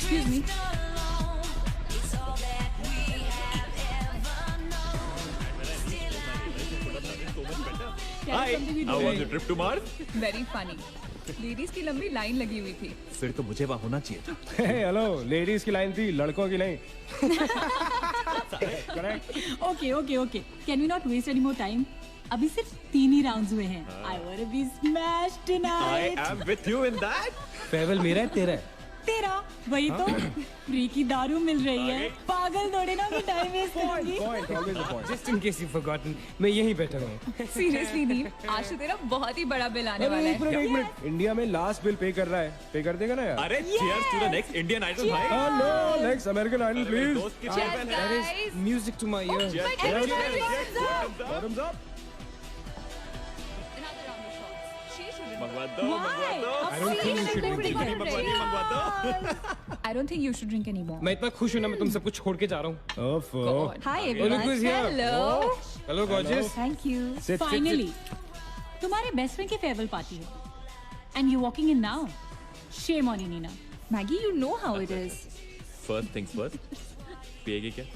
Excuse me. Hi, how was your trip to Mars? Very funny. Ladies की लंबी line लगी हुई थी. फिर तो मुझे वहाँ होना चाहिए था. हेलो, लेडीज की लाइन थी, लड़कों की नहीं. Okay. Can we not waste any more time? अभी सिर्फ 3 ही राउंड्स हुए हैं. I wanna be smashed tonight. I am with you in that. फेवल मेरा है तेरा है. तेरा वही तो फ्री की दारू मिल रही है. पागल थोड़े ना मैं टाइम वेस्ट करूंगी. Point, always a point. Just in case you've forgotten, मैं यहीं बैठा हूँ. सीरियसली नील, आज तो तेरा बहुत ही बड़ा बिल आने वाला है. एक मिनट. इंडिया में लास्ट बिल पे कर रहा है. पे कर देगा ना यार? अरे cheers to the next Indian Idol भाई. Hello, next American Idol, please. दोस्त की Cheers, level है. guys. Music to my ears. Bottoms up. मंगवा दो. I don't think you should drink anymore. मंगवा दो. I don't think you should drink anymore. मैं इतना खुश हूँ ना, मैं तुम सबको छोड़ के जा रहा हूँ. God. Hi Look everyone. who's here. Hello. Hello, gorgeous. Thank you. Sit. Finally, तुम्हारे बेस्ट फ्रेंड की फेयरवेल पार्टी है. And you walking in now. Shame on you, Nina. Maggie, you know how it is. First things first. पिएगी क्या?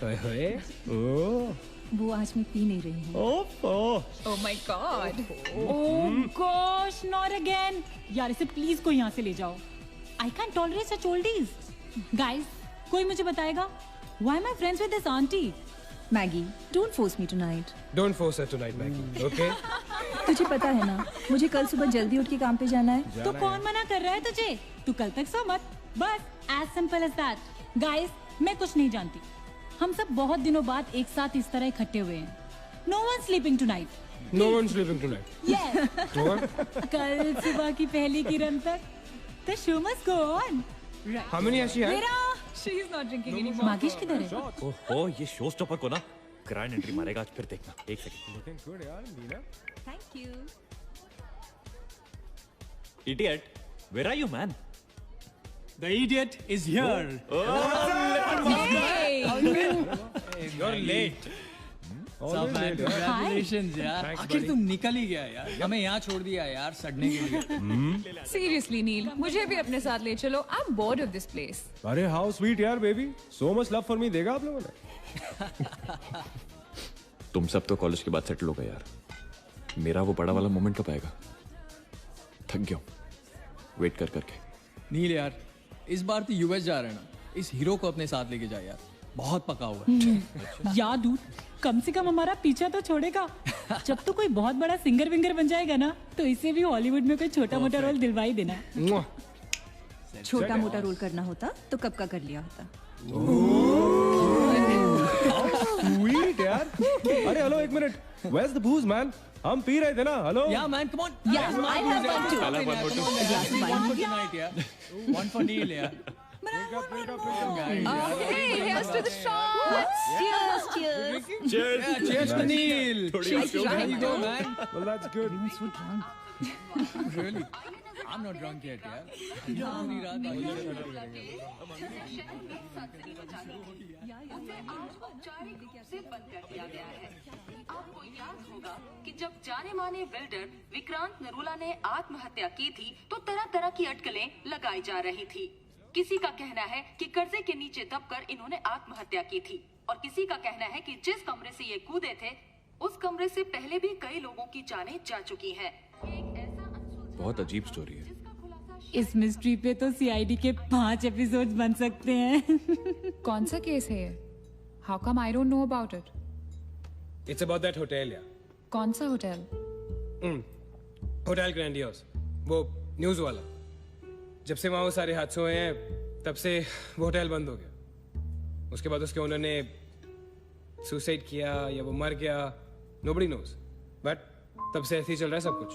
ओए. ओह. वो आज मैं P नहीं रही हूँ. Oh my God. Oh gosh, not again. यार इसे प्लीज कोई यहाँ से ले जाओ. I can't tolerate such oldies. Guys, कोई मुझे बताएगा? Why am I friends with this auntie? Maggie, don't force me tonight. Don't force her tonight, Maggie. Okay? तुझे पता है ना, मुझे कल सुबह जल्दी उठ के काम पे जाना है. तो कौन मना कर रहा है तुझे? तू कल तक सो मत. बस as simple as that. Guys, मैं कुछ नहीं जानती. हम सब बहुत दिनों बाद एक साथ इस तरह इकट्ठे हुए हैं. No one sleeping tonight. No one's sleeping tonight. Yes. No one? कल सुबह की पहली किरण तक the show must go on. How many has she had? मेरा She is not drinking anymore. मागिश किधर है? ओहो, ये शो स्टॉपर को ना ग्रैंड एंट्री मारेगा आज. फिर देखना. एक सेकंड. Looking good, यार, Neena. Thank you. Idiot, where are you, man? The idiot is here. Hey. You're late. सब man, congratulations यार. Thanks, आखिर buddy. तुम निकल ही गया यार. हमें यहाँ छोड़ दिया यार सड़ने के लिए. Seriously, Neil, मुझे भी अपने साथ ले चलो. I'm bored of this place. अरे how sweet यार, baby. So much love for me देगा आप लोगों ने. तुम सब तो कॉलेज के बाद सेटल हो गए यार. मेरा वो बड़ा वाला मोमेंट कब आएगा? थक गया हूँ वेट कर करके. नील यार, इस बार तो यूएस जा रहे हैं ना. इस हीरो को अपने साथ लेके जा यार. बहुत पका हुआ है. यार दूर कम से कम हमारा पीछा तो छोड़ेगा. जब तो कोई बहुत बड़ा सिंगर विंगर बन जाएगा ना, तो इसे भी हॉलीवुड में कोई छोटा मोटा रोल दिलवा ही देना. छोटा मोटा रोल करना होता तो कब का कर लिया होता. Sweet यार. अरे हेलो, एक minute. Where's the booze, man? हम पी रहे थे ना. Hello. Yeah man, come on. Yeah, I have one too. Come on, one for two. One for tonight यार. One for Neil यार. Hey, here's to the shots. Cheers, cheers. Cheers. Yeah, cheers to Neil. Cheers. There you go man. Well, that's good. Really? I'm not drunk yet यार. पूरी रात से बंद कर दिया गया है. आपको याद होगा कि जब जाने माने बिल्डर विक्रांत नरूला ने आत्महत्या की थी तो तरह तरह की अटकलें लगाई जा रही थी. किसी का कहना है कि कर्जे के नीचे दबकर इन्होंने आत्महत्या की थी और किसी का कहना है कि जिस कमरे से ये कूदे थे उस कमरे से पहले भी कई लोगों की जानें जा चुकी हैं. बहुत अजीब स्टोरी है. इस मिस्ट्री पे तो सीआईडी के 5 एपिसोड्स बन सकते हैं. कौन सा केस है ये? How come I don't know about it? It's about that hotel यार. कौन सा होटल? Hotel grandiose. वो न्यूज वाला. जब से वहाँ वो सारे हादसे हुए हैं, तब से वो होटल बंद हो गया. उसके बाद उसके ओनर ने सुसाइड किया या वो मर गया. Nobody knows. But तब से ऐसे ही चल रहा है सब कुछ.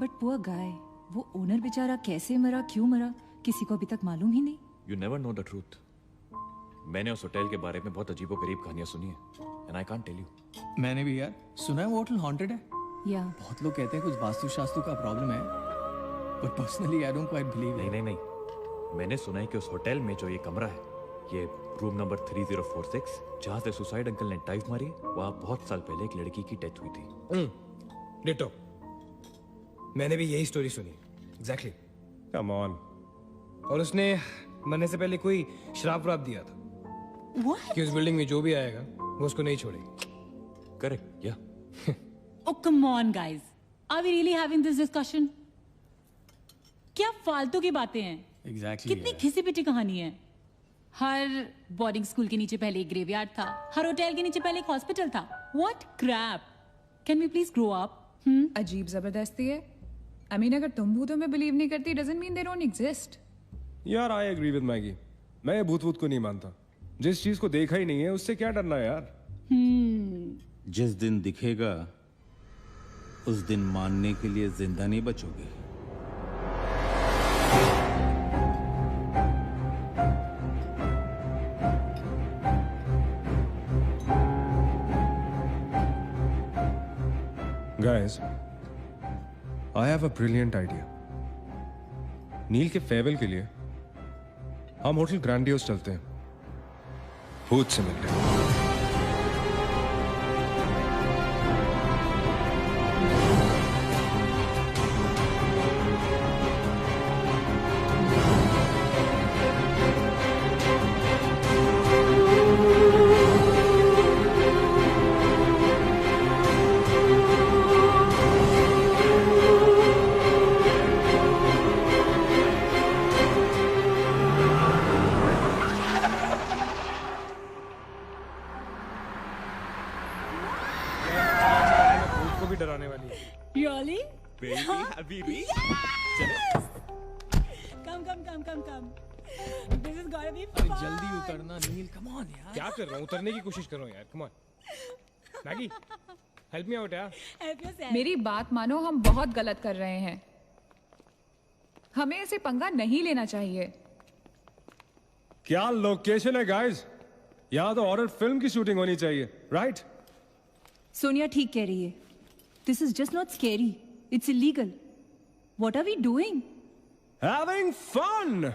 But poor guy, वो ओनर बेचारा कैसे मरा, क्यों मरा, किसी को अभी तक मालूम ही नहीं. You never know the truth. मैंने उस होटल के बारे में बहुत अजीबोगरीब कहानियां सुनी है. And I can't tell you. मैंने भी यार सुना है वो होटल हॉन्टेड है. या बहुत लोग कहते हैं कुछ वास्तु शास्त्र का प्रॉब्लम है. But personally I don't quite believe it. नहीं. मैंने सुना है कि उस होटल में जो ये कमरा है, ये रूम नंबर 3046, जहाँ से सुसाइड अंकल ने डाइव मारी, वहाँ बहुत साल पहले एक लड़की की डेथ हुई थी. डिटो. मैंने भी यही स्टोरी सुनी. Exactly. Come on. और उसने मरने से पहले कोई श्राप व्राप दिया था What? कि उस बिल्डिंग में जो भी आएगा वो उसको नहीं छोड़ेगी। करेक्ट, या Oh, come on, guys. Are we really having this discussion? क्या फालतू की बातें हैं? Exactly. कितनी घिसी पिटी कहानी है। हर बोर्डिंग स्कूल के नीचे पहले एक ग्रेवयार्ड था, हर होटल के नीचे पहले एक हॉस्पिटल था। What crap? Can we please grow up? अजीब जबरदस्ती है। I mean, अगर तुम भूतों में बिलीव नहीं करती doesn't mean they don't exist. यार आई एग्री विद मैगी, मैं भूत भूत को नहीं मानता। जिस चीज को देखा ही नहीं है उससे क्या डरना है यार। जिस दिन दिखेगा उस दिन मानने के लिए जिंदा नहीं बचोगे। Guys, I have a brilliant idea. Neel के फेयरवेल के लिए हम होटल ग्रैंडियोस चलते हैं, भूत से मिलते हैं। भूत को भी डराने वाली है। Really? Baby, Come. This is gonna be अरे fun. जल्दी उतरना नील, come on यार। क्या कर रहा हूँ? उतरने की कोशिश कर रहा हूँ यार। Come on Maggi, help me out यार। Help yourself. मेरी बात मानो, हम बहुत गलत कर रहे हैं। हमें ऐसे पंगा नहीं लेना चाहिए। क्या लोकेशन है गाइस, यहाँ तो हॉरर फिल्म की शूटिंग होनी चाहिए, राइट? सोनिया ठीक कह रही है। This is just not scary. It's illegal. What are we doing? Having fun.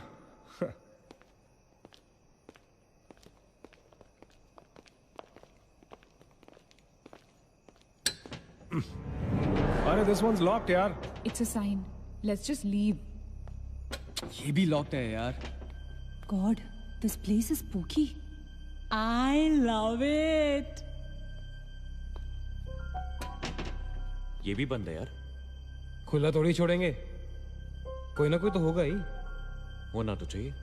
अरे this one's locked यार। It's a sign. Let's just leave. ये भी लॉक्ड है यार। God, this place is spooky. I love it. ये भी बंद है यार। खुला थोड़ी छोड़ेंगे, कोई ना कोई तो होगा ही। होना तो चाहिए।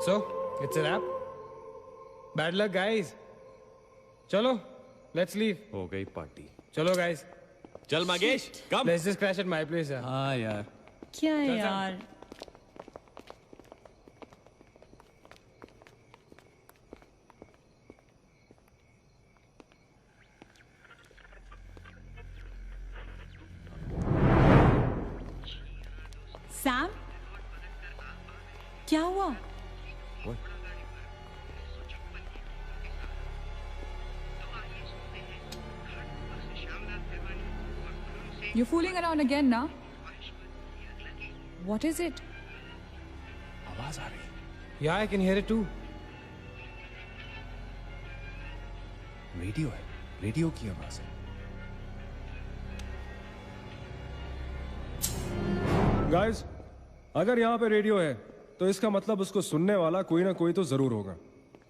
So, it's a wrap. Bad luck, guys. चलो, let's leave. हो गई पार्टी। चलो, guys. चल मागेश, कम। Let's just crash at my place, यार। हाँ यार। क्या है यार? सैम, क्या हुआ? You're fooling around again now? What is it? आवाज आ रही है। Yeah, I can hear it too. Radio है, रेडियो की आवाज है। गाइस, अगर यहाँ पे रेडियो है तो इसका मतलब उसको सुनने वाला कोई ना कोई तो जरूर होगा।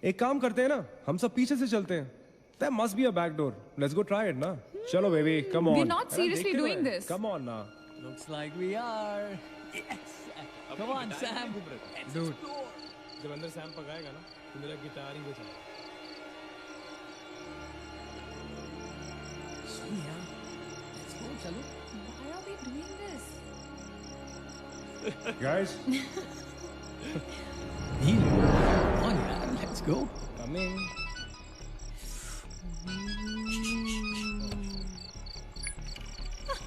एक काम करते हैं ना, हम सब पीछे से चलते हैं। There must be a back door. Let's go try it ना। चलो baby, come on. We're not seriously doing this. Come on ना। Looks like we are. Yes. Come on, Sam. Dude, जब अंदर सैम पकाएगा ना, तो मेरा गिटार ही बजाएगा। सोनिया, let's go, चलो। Why are we doing this? Guys, Neel, come on यार, let's go. Come in.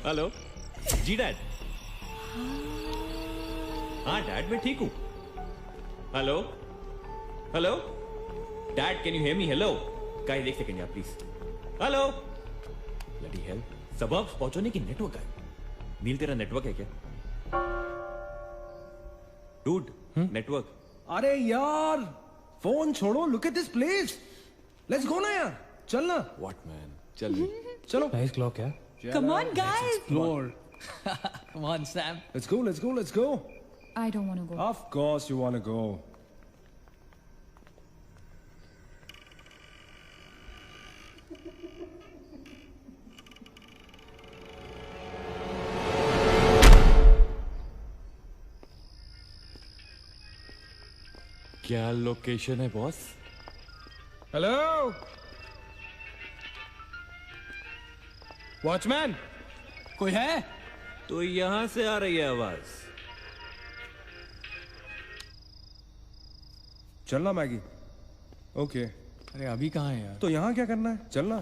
Hello जी डैड। हाँ डैड मैं ठीक हूँ. Hello hello dad can you hear me? Hello guys एक सेकंड यार प्लीज. Hello bloody hell. सबब पहुंचने की नेटवर्क है. नील तेरा नेटवर्क है क्या? Dude network. अरे यार फोन छोड़ो. Look at this place. Let's go ना यार. चल ना. व्हाट मैन चल. चलो. नाइस क्लॉक है. Come on, guys. Explore. Come on, Sam. Let's go. Let's go. Let's go. I don't want to go. Of course you want to go. क्या location है boss? Hello watchman. कोई है? तो यहां से आ रही है आवाज. चलना मैगी. ओके. अरे अभी कहाँ है यार? तो यहाँ क्या करना है? चलना.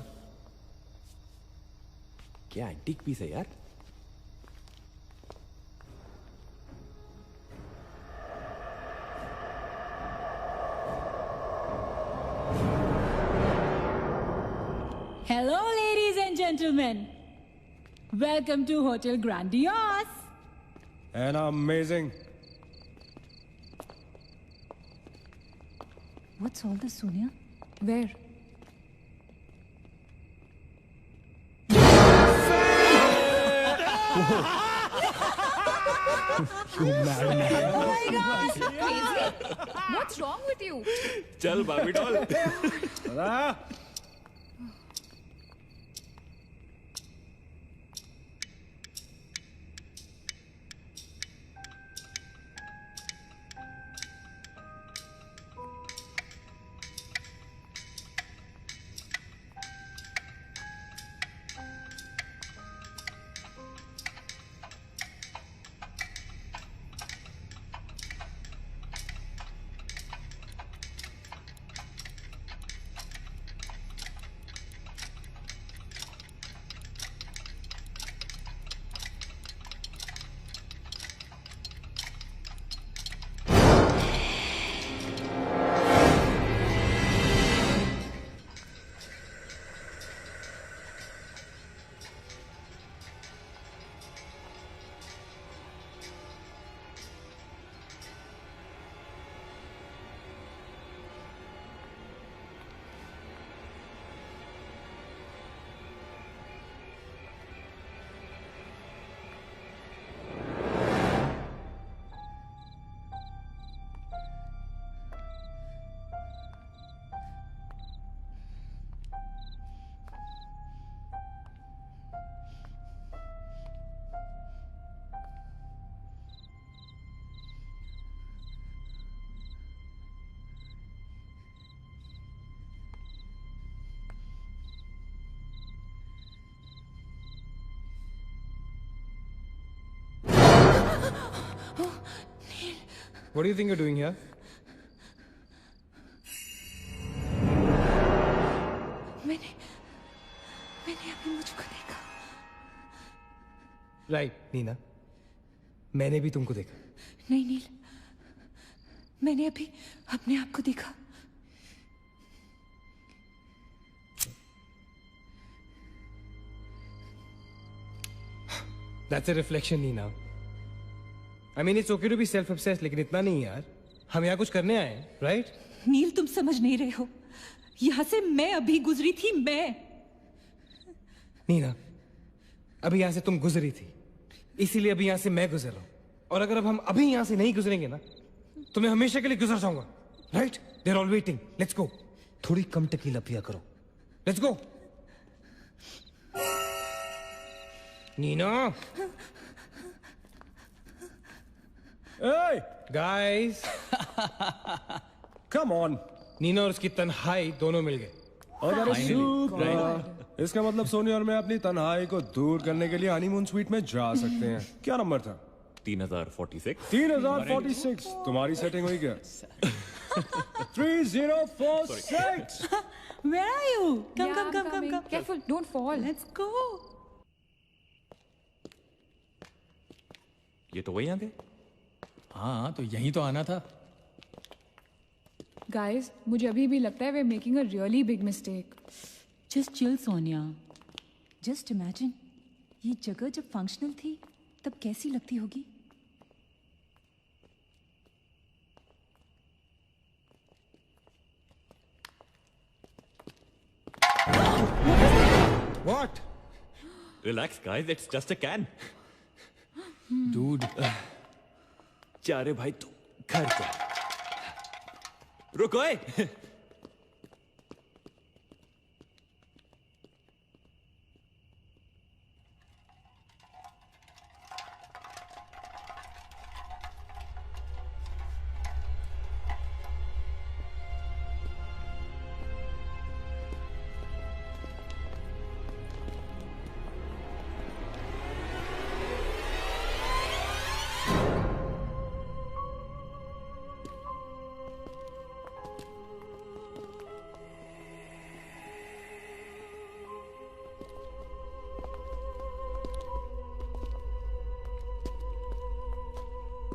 क्या एंटीक पीस है यार. Hello, ladies and gentlemen. Welcome to Hotel Grandiose. And amazing. What's all this, Sonia? Where? Oh my God! Crazy? What's wrong with you? चल बाबी doll. What do you think you're doing here? मैंने अभी मुझको देखा. Right Neena. मैंने भी तुमको देखा. नहीं नील, मैंने अभी अपने आप को देखा. That's a reflection, Nina. I mean, it's okay to be self-obsessed, लेकिन इतना नहीं यार. हम यहाँ कुछ करने आए हैं, right? नील तुम समझ नहीं रहे हो. यहाँ से मैं अभी गुजरी थी. मैं नीना, अभी यहाँ से तुम गुजरी थी, इसीलिए अभी यहाँ से मैं गुजर रहा हूँ. और अगर अब हम अभी यहाँ से नहीं गुजरेंगे ना, तो मैं हमेशा के लिए गुजर जाऊंगा. Right? They're all waiting. Let's go. थोड़ी कम टकीला पिया करो. Let's go. Neena. Hey, Guys. come on. Neena और उसकी तन्हाई दोनों मिल गए. Oh, that is super. इसका मतलब सोनिया और मैं अपनी तन्हाई को दूर करने के लिए हनीमून स्वीट में जा सकते हैं. क्या नंबर था? 3046. 3046. तुम्हारी सेटिंग हुई क्या? 3046. Where are you? Come. Careful, don't fall. Let's go. ये तो वही आ गए. हाँ तो यहीं तो आना था। गाइस, मुझे अभी भी लगता है way making a really big mistake. Just chill Sonia. Just imagine, ये जगह जब फंक्शनल थी तब कैसी लगती होगी। What? Relax, guys. It's just a can. Dude. जा रे भाई तू घर जा। रुको ए।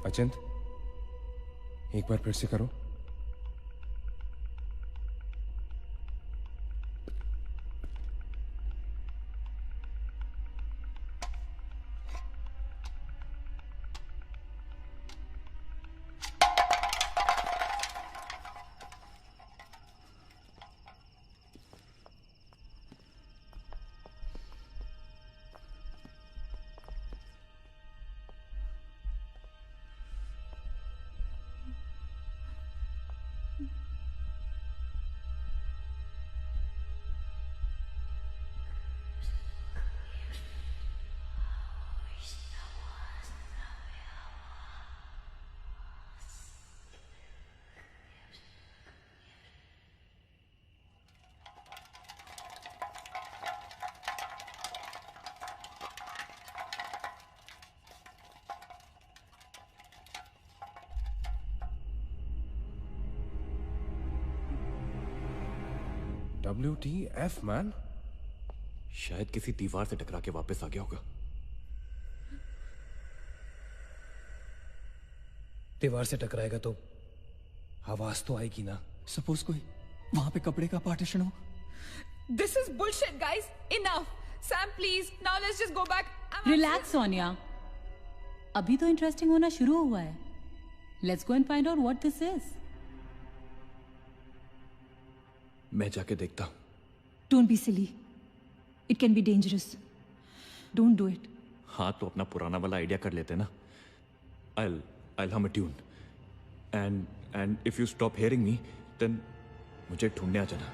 अचिंत, एक बार फिर से करो। WTF man? शायद किसी दीवार से टकरा के वापस आ गया होगा। दीवार से टकराएगा तो आवाज तो आएगी ना। सपोज कोई वहां पे कपड़े का पार्टीशन हो। This is bullshit, guys. Enough. Sam, please. Now let's just go back. Relax Sonia. अभी तो इंटरेस्टिंग होना शुरू हुआ है। Let's go and find out what this is. मैं जाके देखता हूं। Don't be silly. It can be dangerous. Don't do it. हाँ तो अपना पुराना वाला आइडिया कर लेते ना। I'll hum a tune. And if you stop hearing me, then मुझे ढूंढने आ जाना।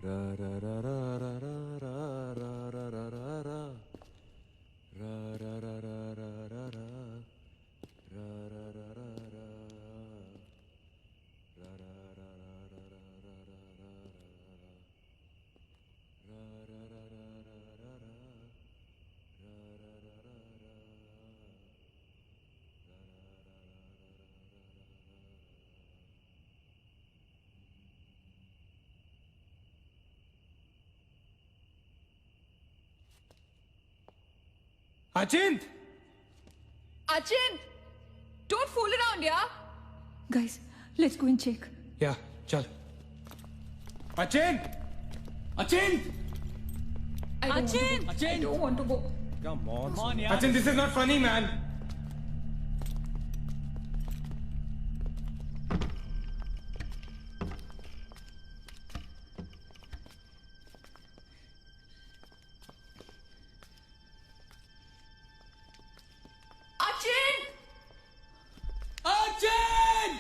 रा रा रा रा रा रा रा रा रा रा रा रा रा रा रा रा रा अचिंत! Achin! Don't fool around, yeah? Guys, let's go and check. या चल। अचिंत! अचिंत! Achin! I don't want to go. Come on. अचिंत, this is not funny, man. Achin! Achin!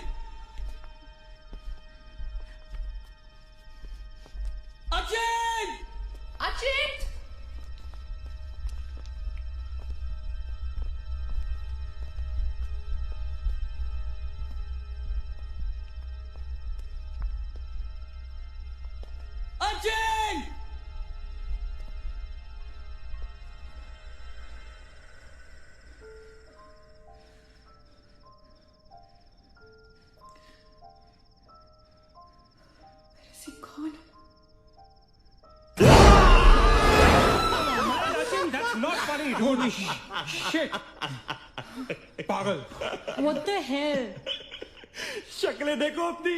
Achin! Achin! Holy shit! पागल. What the hell? शक्लें देखो अपनी,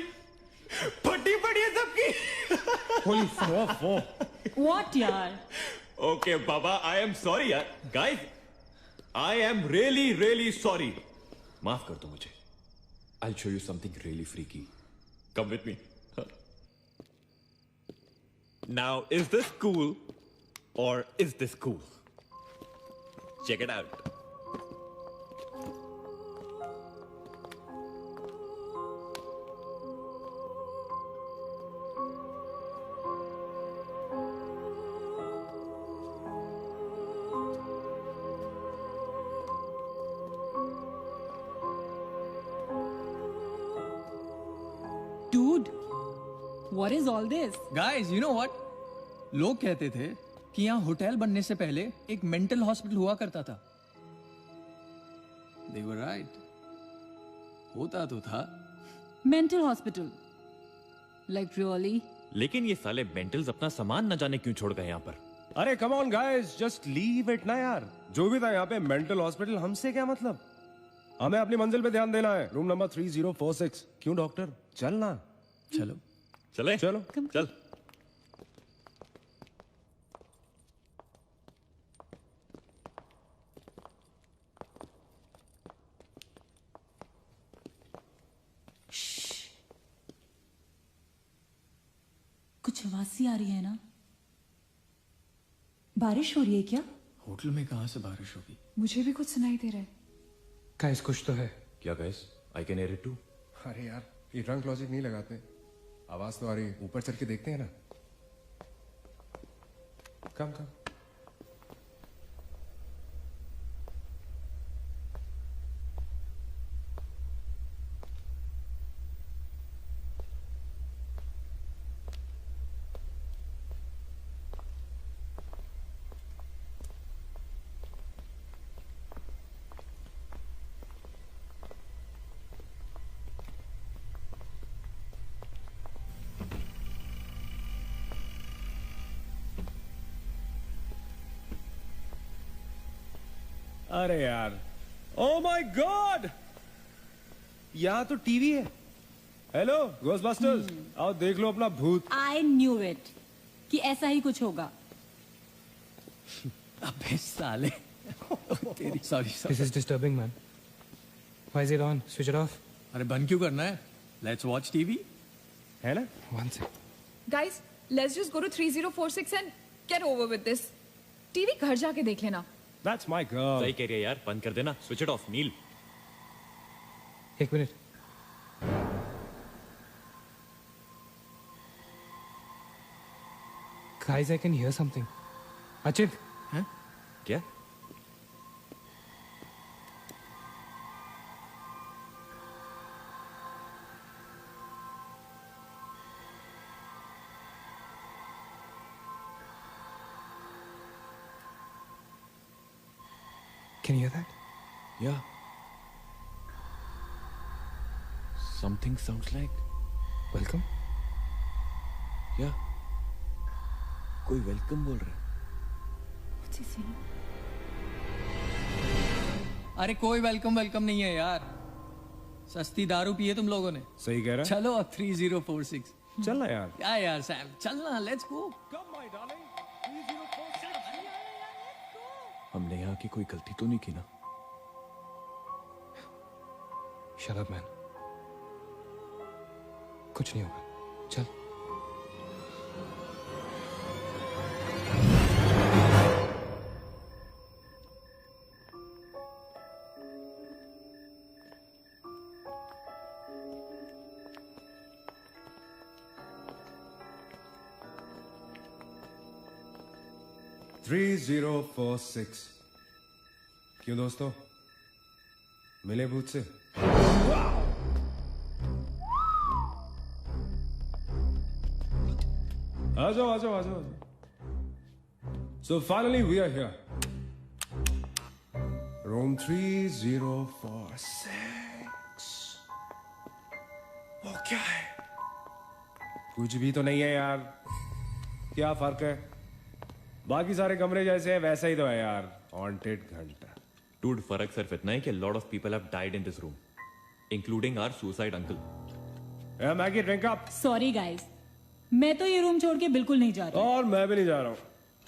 फटी पड़ी है सबकी. Holy fuck! What यार? Okay, Baba, I am sorry यार. Guys, I am really sorry. माफ कर दो मुझे. I'll show you something really freaky. Come with me. Now, is this cool or is this cool? Check it out. Dude, what is all this? Guys you know what, लोग कहते थे कि यहाँ hotel बनने से पहले एक मेंटल हॉस्पिटल हुआ करता था. दे वर राइट, होता तो था. Mental hospital. Like really? लेकिन ये साले मेंटल्स अपना सामान न जाने क्यों छोड़ गए यहाँ पर. अरे come on guys, just leave it ना यार. जो भी था यहाँ पे मेंटल हॉस्पिटल, हमसे क्या मतलब. हमें अपनी मंजिल पे ध्यान देना है. Room number 3046. क्यों डॉक्टर, चल ना. चलो चले चलो. चल. कुछ आवाज सी आ रही है ना? बारिश हो रही है क्या? होटल में कहाँ से बारिश होगी? मुझे भी कुछ सुनाई दे रहा है. Guys, कुछ तो है. क्या guys? I can hear it too. अरे यार, ये ड्रंक लॉजिक नहीं लगाते. आवाज तो आ रही है. ऊपर चढ़ के देखते हैं ना. कम. अरे यार, ओ माय गॉड, यहाँ तो टीवी है. हेलो घोस्टबस्टर्स, आओ देख लो अपना भूत. I knew it कि ऐसा ही कुछ होगा. अबे साले. तेरी sorry. This is disturbing, man. Why is it on? Switch it off. अरे बंद क्यों करना है? Let's watch TV. है ना. One sec. Guys, let's just go to 3046 and get over with this. TV घर जाके देख लेना. That's my girl. सही कह रही है यार, बंद कर देना. Switch it off. नील, एक minute. Guys, I can hear something. Achit. हैं? क्या? Can you hear that? Yeah. Something sounds like. Welcome. Yeah. कोई वेलकम बोल रहा है. What's he saying? अरे कोई वेलकम नहीं है यार. सस्ती दारू पिए तुम लोगों ने. सही कह रहा चलो 3046. है. चल ना यार. क्या यार सैम, चलना. Let's go. Come my darling. 3046. हमने यहाँ की कोई गलती तो नहीं की ना. Shut up, man. कुछ नहीं होगा. चल. Three 3046. क्यों दोस्तों, मिले भूत से? आ जाओ. So finally we are here. Room 3046. वो क्या है? कुछ भी तो नहीं है यार. क्या फर्क है? बाकी सारे कमरे जैसे है वैसा ही तो है यार, हॉन्टेड घंटा। डूड, फर्क सिर्फ इतना है कि lot of people have died in this room, including our suicide uncle. Maggie drink up. Sorry guys, मैं तो ये रूम छोड़ के बिल्कुल नहीं जा रही। और मैं भी नहीं जा रहा हूँ।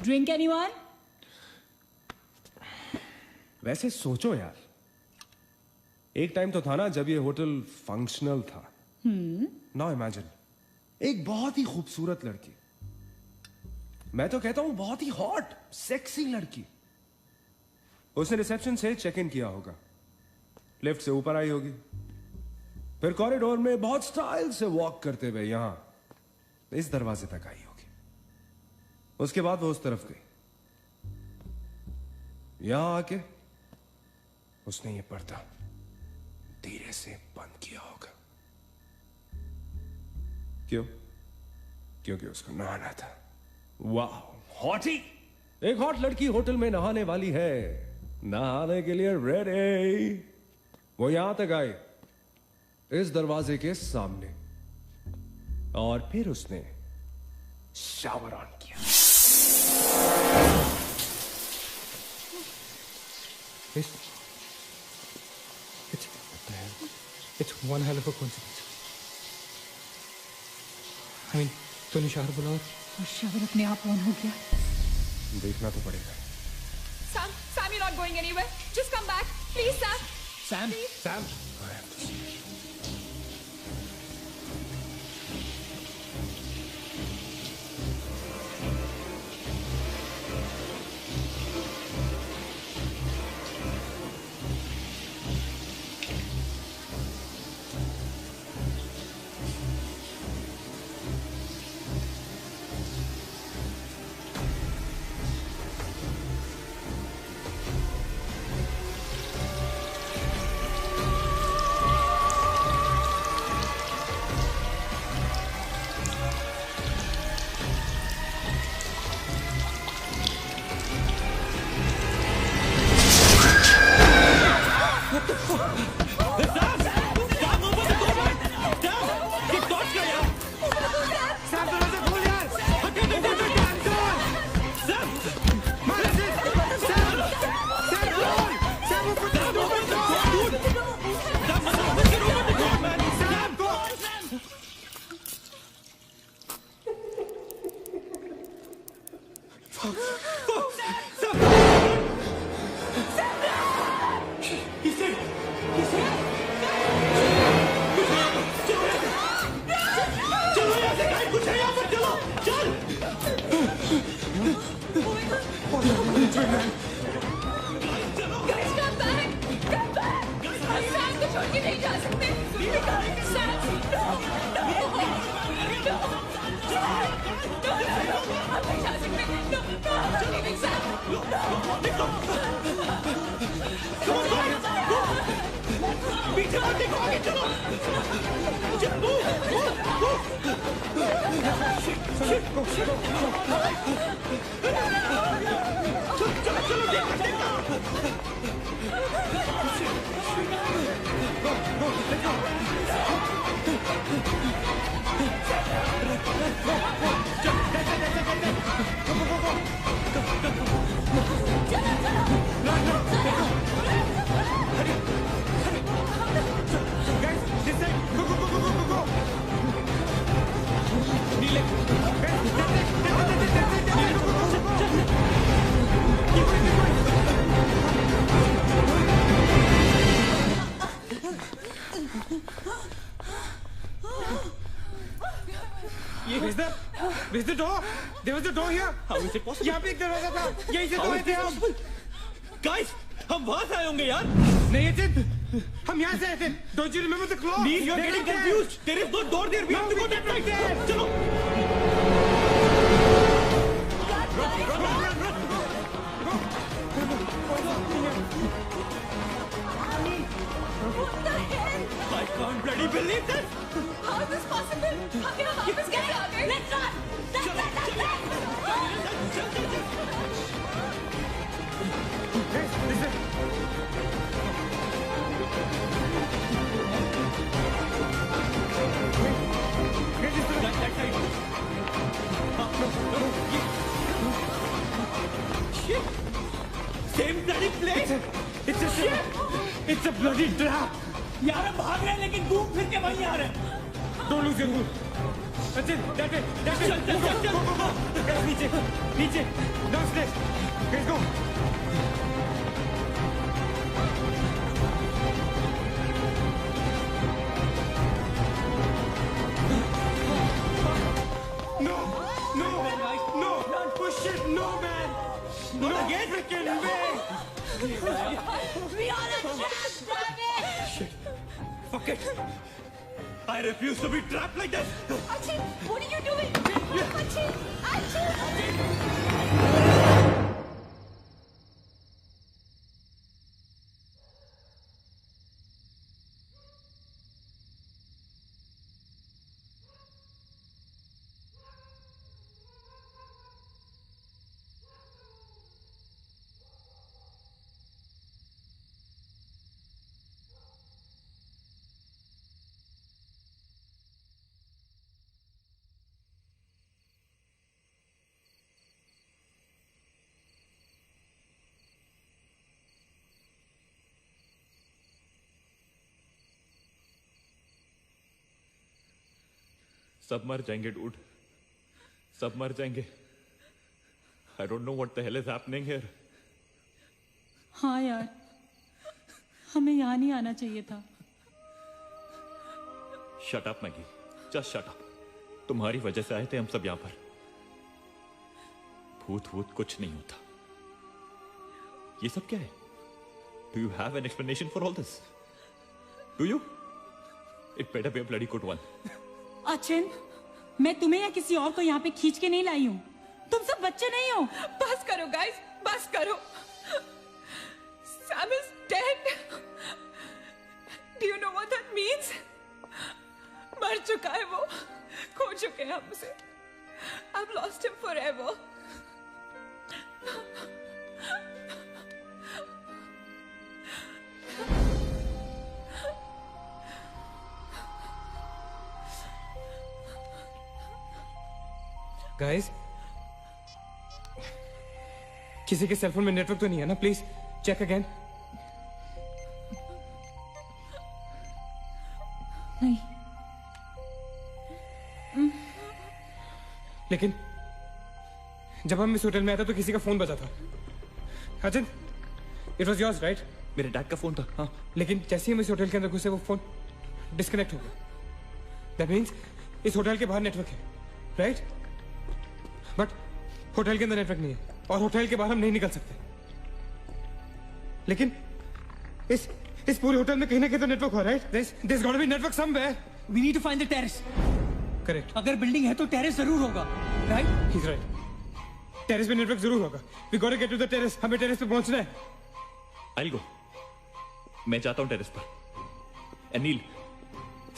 Drink anyone? वैसे सोचो यार, एक टाइम तो था ना जब ये होटल फंक्शनल था। नाउ इमेजिन, एक बहुत ही खूबसूरत लड़की, मैं तो कहता हूं बहुत ही हॉट सेक्सी लड़की, उसने रिसेप्शन से चेक इन किया होगा, लिफ्ट से ऊपर आई होगी, फिर कॉरिडोर में बहुत स्टाइल से वॉक करते हुए यहां इस दरवाजे तक आई होगी। उसके बाद वो उस तरफ गई, यहां आके उसने ये पर्दा धीरे से बंद किया होगा। क्यों? क्योंकि उसको नहाना था। वाह, हॉटी! एक हॉट लड़की होटल में नहाने वाली है, नहाने के लिए रेडी। वो यहां तक आई, इस दरवाजे के सामने, और फिर उसने शावर ऑन किया। It's one hell of a coincidence. I mean, तूने शावर बोला और शावर अपने आप ऑन हो गया। देखना तो पड़ेगा। Sam, you're not going anywhere. Just come back, please, Sam. Sam, Please. Sam, I have to see. Is the door? There was a door here. How is it possible? यहाँ पे एक दरवाजा था, यहीं से तो आए थे हम। Guys, हम वहां से आए होंगे यार। नहीं अजित, हम यहाँ से आए थे। Don't you remember the clock? Please, you're getting confused. There is no door there. We have to go that way. चलो। I can't bloody believe this. How is this possible? हम यहाँ वापस कैसे आ गए? Let's run! same bloody place. It's a bloody trap. यार हम भाग रहे हैं लेकिन घूम फिर के वहीं आ रहे हैं. Don't lose your cool. Sachin, that way. Guys, नीचे. Downstairs. Guys, go. No, push it, no, man. No, get freaking way. We are a trap, damn it! Shit. Fuck it. I refuse to be trapped like this. Achin, what are you doing? Achin! सब मर जाएंगे dude. सब मर जाएंगे. I don't know what the hell is happening here. हाँ यार, हमें यहाँ नहीं आना चाहिए था. Shut up, Maggie. Just shut up. तुम्हारी वजह से आए थे हम सब यहाँ पर. भूत कुछ नहीं होता. ये सब क्या है? Do you have an explanation for all this? Do you? It better be a bloody good one. Achin, मैं तुम्हें या किसी और को यहाँ पे खींच के नहीं लाई हूँ. तुम सब बच्चे नहीं हो. बस करो guys, बस करो. Sam is dead. Do you know what that means? मर चुका है वो. खो चुके हैं हम उसे. I've lost him forever. Guys, किसी के सेलफोन में नेटवर्क तो नहीं है ना? Please check again. नहीं. लेकिन जब हम इस होटल में आए थे तो किसी का फोन बजा था. Achin, it was yours right? मेरे डैड का फोन था. हाँ. लेकिन जैसे ही हम इस होटल के अंदर घुसे वो फोन डिस्कनेक्ट हो गया. दैट मीन्स इस होटल के बाहर नेटवर्क है, राइट? बट होटल के अंदर नेटवर्क नहीं है और होटल के बाहर हम नहीं निकल सकते. लेकिन इस पूरे होटल में कहीं ना कहीं तो नेटवर्क हो, right? There's got to be network somewhere. We need to find the terrace. Correct. अगर बिल्डिंग है तो टेरेस जरूर होगा, राइट? He's right. टेरेस पे नेटवर्क जरूर होगा. We got to get to the terrace. हमें टेरेस पे पहुंचना है. I'll go. मैं जाता हूँ टेरेस पर. Anil,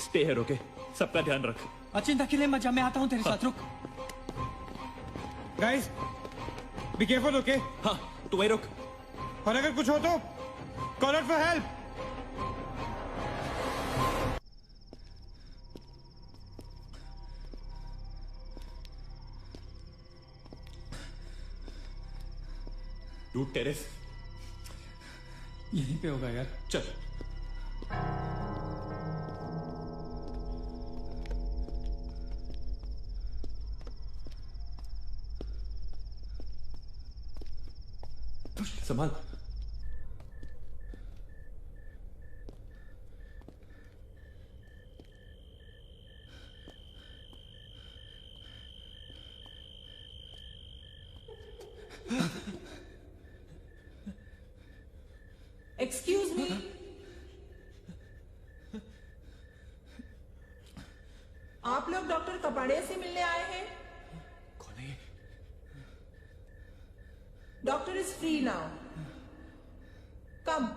stay here, okay? सबका ध्यान रख. अचिंता के लिए मजा, मैं आता हूँ तेरे साथ. रुक. Guys, be careful, okay? हाँ, तू वहीं रुक. और अगर कुछ हो तो call out for help. Dude, terrace. यहीं पे होगा यार. चल. संभाल. Excuse me. आप लोग डॉक्टर कपाड़े से मिलने आए हैं? कौन है ये? Doctor is free now. Come.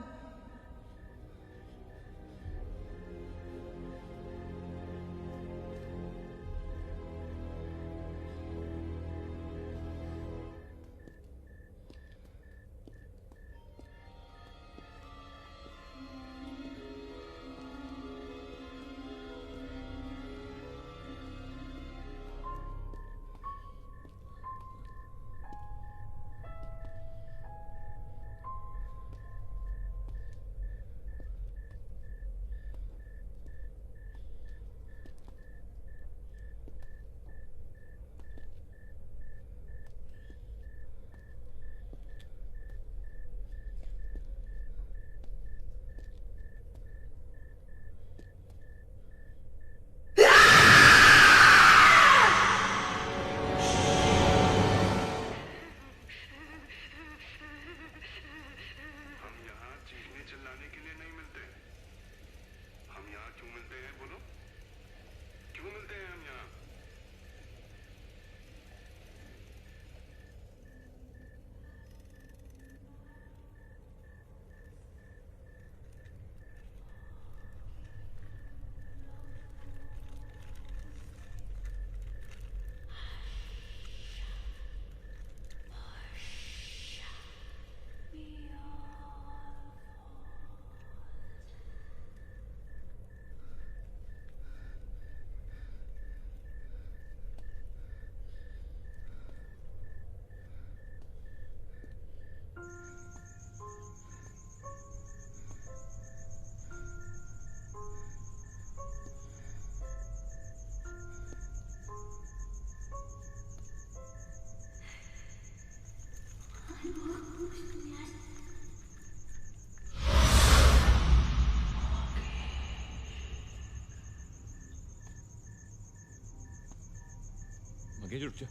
Magesh उठ जा,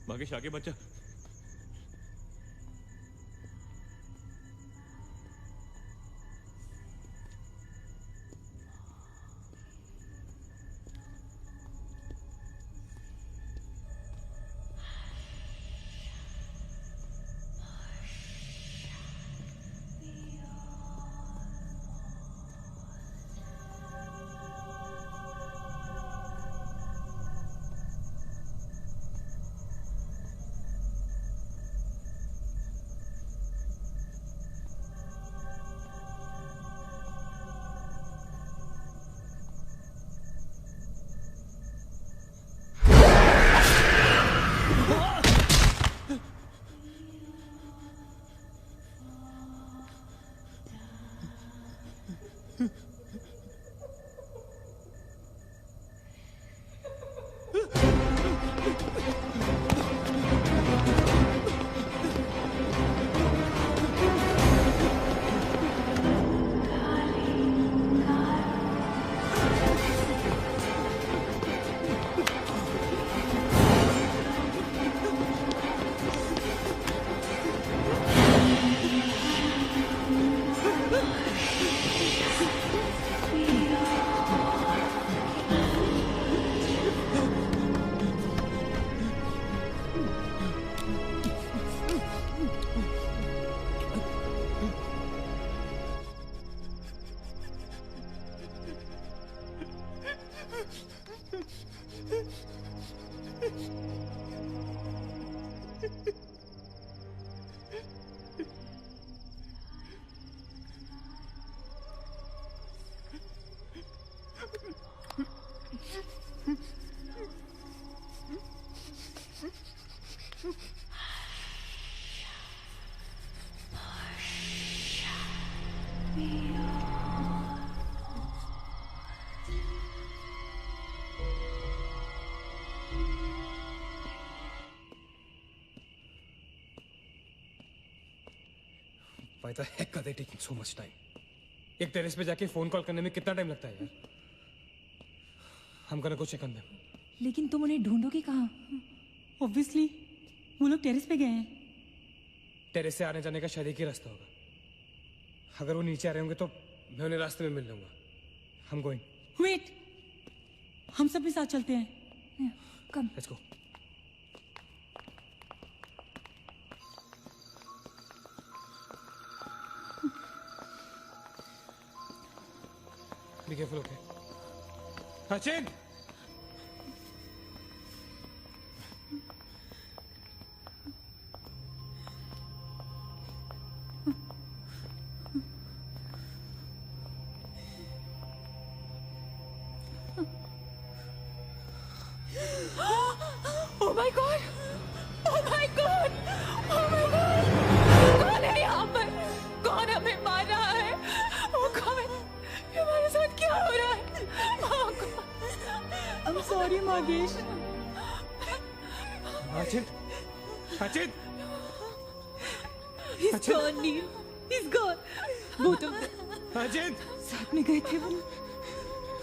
मगेश आगे बच्चा। Why the heck are they taking so much time? एक टेरेस पे जाके फोन कॉल करने में कितना टाइम लगता है यार? हम go check on them. लेकिन तुम उन्हें ढूंढोगे कहाँ? ऑब्वियसली वो लोग टेरेस पे गए हैं। टेरेस से आने जाने का शायद एक ही रास्ता होगा। अगर वो नीचे आ रहे होंगे तो मैं उन्हें रास्ते में मिल लूंगा। हम गोइंग। वेट, हम सब भी साथ चलते हैं। Come. Let's go. Be careful, okay? Sachin! Oh my God! Oh my God! Oh my God! कौन है यहाँ पर? कौन हमें मार रहा है? Oh God! हमारे साथ क्या हो रहा है? Oh God! I'm sorry, Magesh. Sachin! Sachin! He's gone, Neil. He's gone. Both of them. Sachin! साथ में गए थे वो।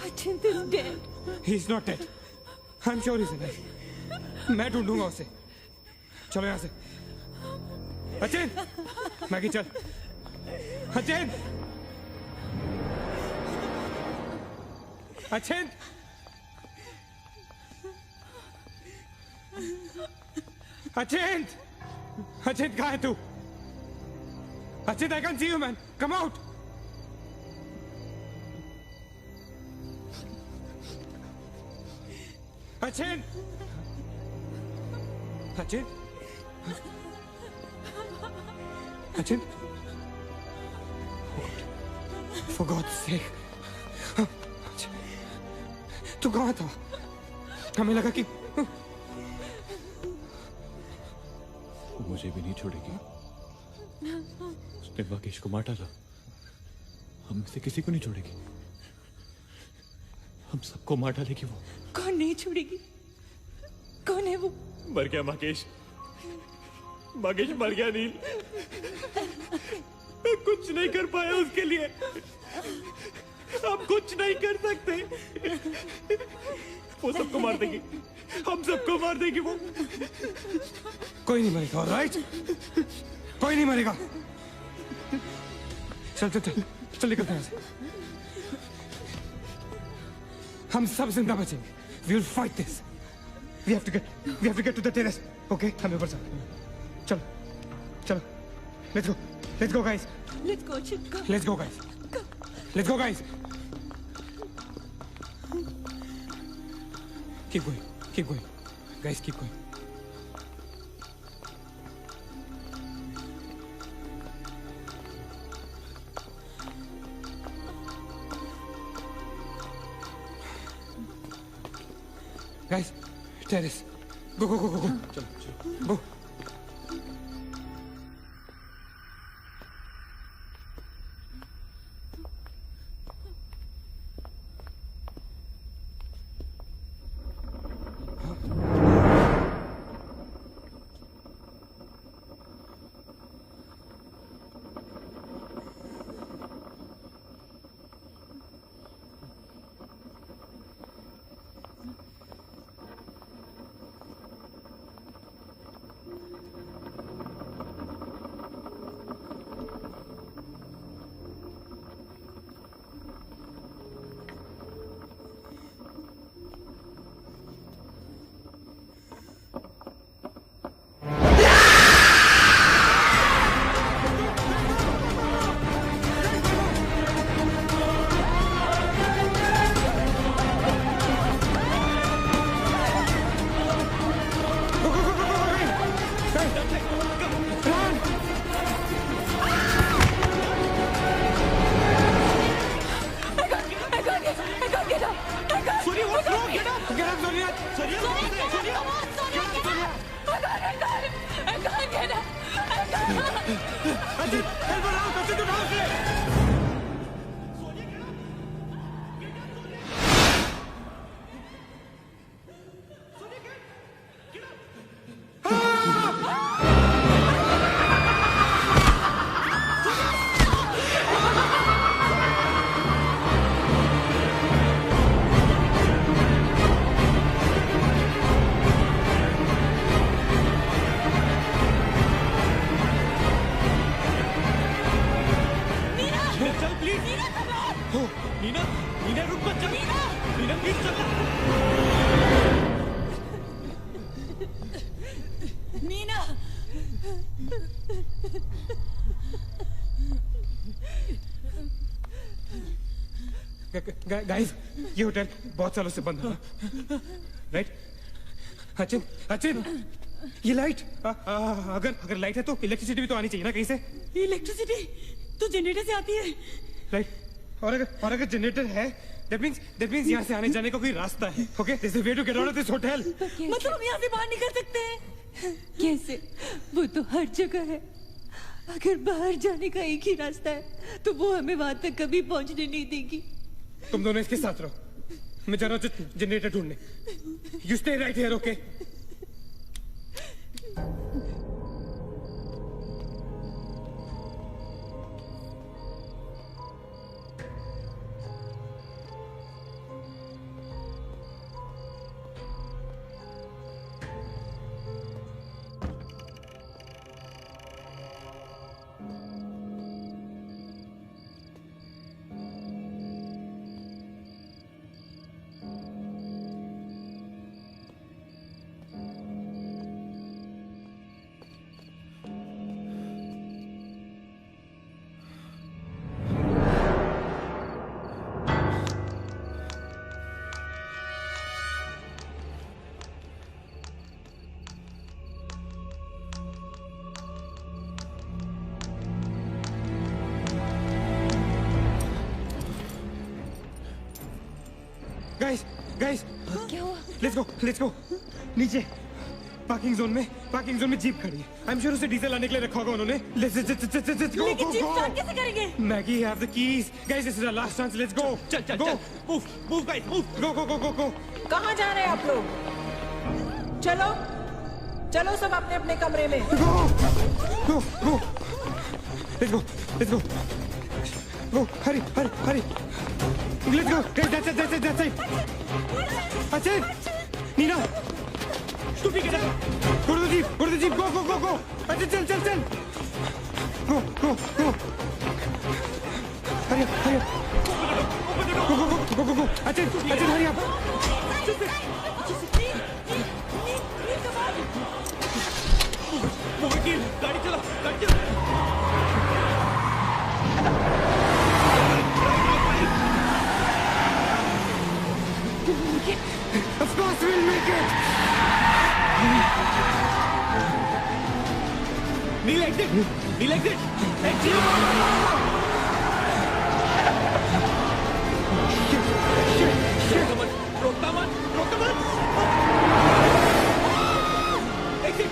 Sachin is dead. He's not dead. I'm sure he's alive. मैं ढूंढूंगा उसे। चलो यहाँ से। सचिन! मैगी चल। सचिन! सचिन! सचिन! सचिन कहाँ है तू? Sachin, I can't see you, man. Come out. Sachin! Sachin? Sachin? For God's sake. तू कहाँ था? हमें लगा कि मुझे भी नहीं छोड़ेगी। उसने महेश को मार डाला। हम में से किसी को नहीं छोड़ेगी। हम सबको मार डालेगी वो। कौन नहीं छोड़ेगी? कौन है वो? मर गया महेश। महेश मर गया नील। मैं कुछ नहीं कर पाया उसके लिए। हम कुछ नहीं कर सकते। वो सबको मार देगी। हम सबको मार देगी वो। कोई नहीं मरेगा, ऑलराइट? कोई नहीं मरेगा। चल चल चल चल निकलते हैं यहाँ से। हम सब जिंदा बचेंगे। We will fight this. We have to get to the terrace. Okay? हम ऊपर चल। चलो चलो। Let's go guys. Let's go, Chipko. Let's go guys. Let's go guys. Keep going. Keep going. Guys, keep going. Guys, terrace. Go, go, go, go, go. चलो, चलो. Go. Guys, ये hotel बहुत सालों से बंद है, राइट? अचिन, अचिन, ये लाइट, अगर लाइट है तो इलेक्ट्रिसिटी भी तो आनी चाहिए ना कहीं से। इलेक्ट्रिसिटी तो जनरेटर से आती है, राइट? और अगर जनरेटर है, that means यहाँ से आने जाने का कोई रास्ता है। Okay, there's a way to get out of this hotel. मतलब हम यहाँ से बाहर निकल सकते हैं? कैसे? वो तो हर जगह है। अगर बाहर जाने का एक ही रास्ता है तो वो हमें वहां तक कभी पहुंचने नहीं देगी। तुम दोनों इसके साथ रहो, मैं जा रहा हूँ जनरेटर ढूंढने। You stay right here, okay? Guys, क्या हुआ? let's go, नीचे, पार्किंग जोन में जीप खड़ी है। आई एम श्योर उसे डीजल लाने के लिए रखा होगा उन्होंने। लेट्स गो लेकिन जीप स्टार्ट कैसे करेंगे? Maggie have the keys. Guys this is our last chance. Let's go. चल मूव गाइस मूव। गो। कहाँ जा रहे हैं आप लोग? चलो सब अपने अपने कमरे में। Go. Let's go. Hurry. Let's go. That's it. अच्छा नीना तू भी किधर? Go to the jeep. Go. अच्छा चल. Go. Hurry up. Go. अच्छा hurry up. वो वकील गाड़ी चला। Of course we'll make it. Neil exit. Shit. रोकता मत. Exit.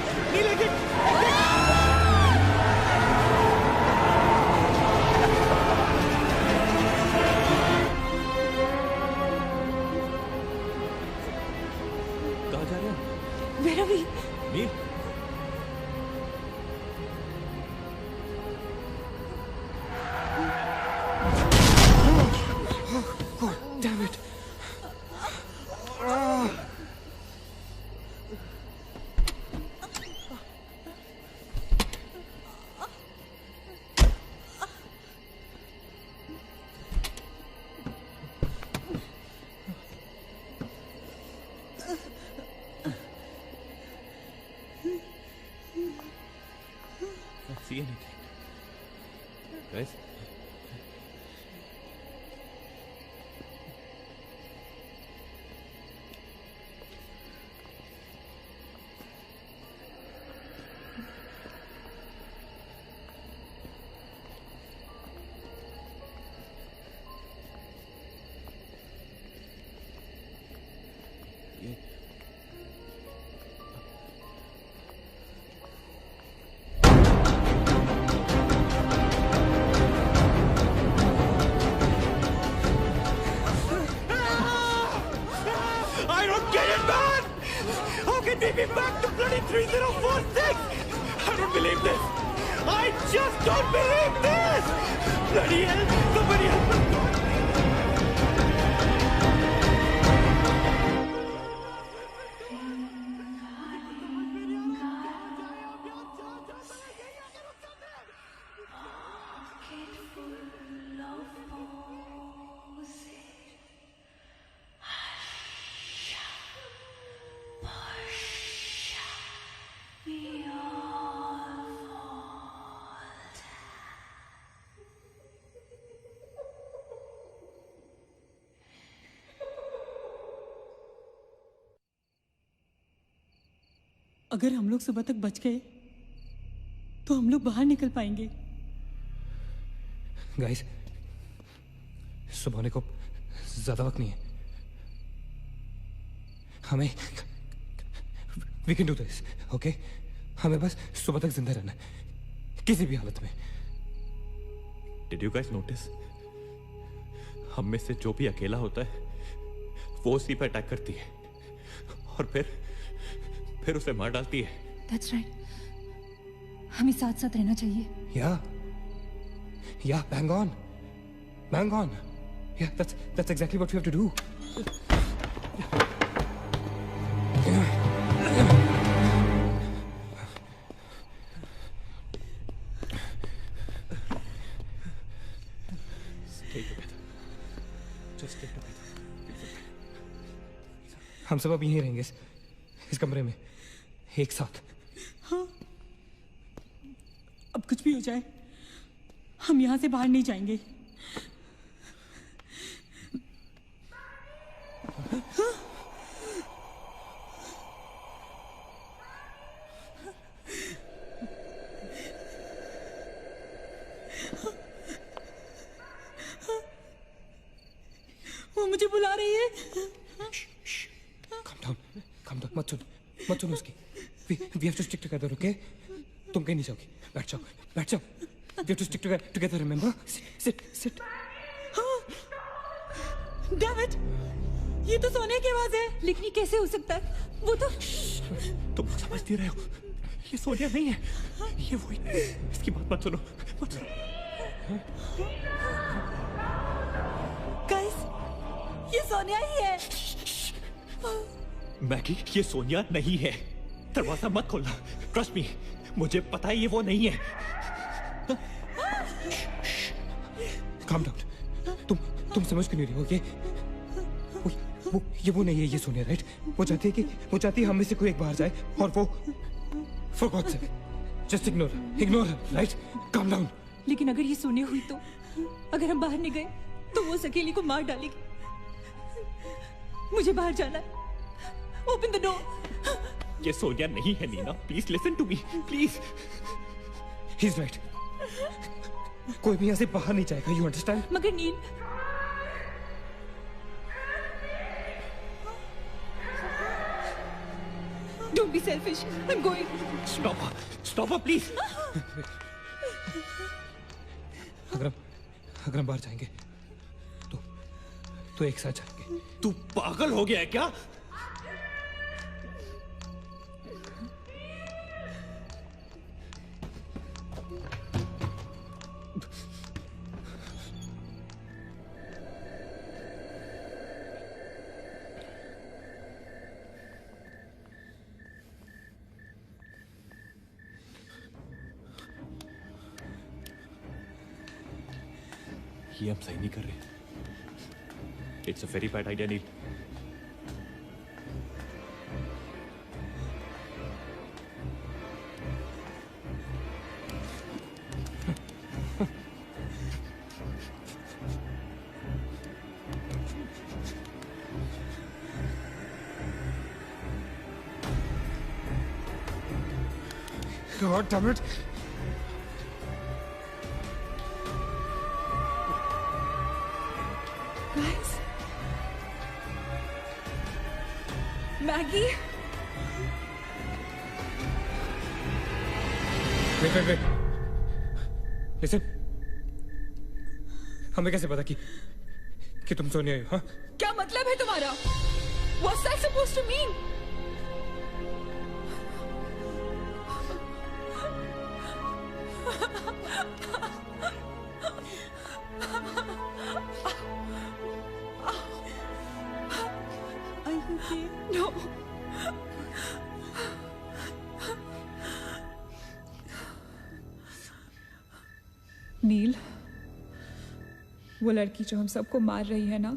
कहाँ जा रहे हैं? Where are we? Nil Damn it. See anything? Guys? Take me back to bloody 3046! I don't believe this! I just don't believe this! Bloody hell! Somebody help me! अगर हम लोग सुबह तक बच गए तो हम लोग बाहर निकल पाएंगे। गाइस, सुबह होने को ज्यादा वक्त नहीं है। हमें we can do this, okay? हमें बस सुबह तक जिंदा रहना है, किसी भी हालत में। Did you guys notice? हम में से जो भी अकेला होता है वो उसी पर अटैक करती है और फिर उसे मार डालती है। That's right. हमें साथ साथ रहना चाहिए। Yeah, bang on. Yeah, that's exactly what we have to do. Stay together. Just stay together. हम सब अब यहीं रहेंगे इस कमरे में एक साथ। हाँ, अब कुछ भी हो जाए हम यहाँ से बाहर नहीं जाएंगे। वो मुझे बुला रही है। Calm down. मत सुन उसकी। We have to stick together, okay? तुम कहीं नहीं जाओगी. बैठ जाओ. We have to stick together, remember? Sit. Damn it! ये तो सोने की आवाज है. लेकिन ये कैसे हो सकता है? वो तो तुम समझती रहे हो. ये सोनिया नहीं है. ये वही. इसकी बात मत सुनो. गाइस, ये सोनिया ही है. मैगी, ये सोनिया नहीं है. दरवाजा मत खोलना. ट्रस्ट मी, मुझे पता है ये वो नहीं है. Calm down. तुम समझ क्यों नहीं रही हो? ये वो नहीं है. ये सोनिया, राइट? वो चाहती है हम में से कोई एक बाहर जाए और वो for God's sake, just ignore her, right? Calm down. लेकिन अगर ये सोनिया हुई तो अगर हम बाहर नहीं गए तो वो उस अकेली को मार डालेगी. मुझे बाहर जाना है. Open the door. ये सोनिया नहीं है Neena. Please listen to me. Please. He's right. कोई भी यहाँ से बाहर नहीं जाएगा. You understand? मगर नील, don't be selfish. I'm going. Stop her, please. अगर हम बाहर जाएंगे तो एक साथ जाएंगे. तू पागल हो गया है क्या? ये हम सही नहीं कर रहे. It's a very bad idea, Neil. God damn it. Guys, Maggie. Wait. Listen. हमें कैसे पता कि तुम सोनिया हो? हाँ? क्या मतलब है तुम्हारा? What's that supposed to mean? No. नील, वो लड़की जो हम सबको मार रही है ना,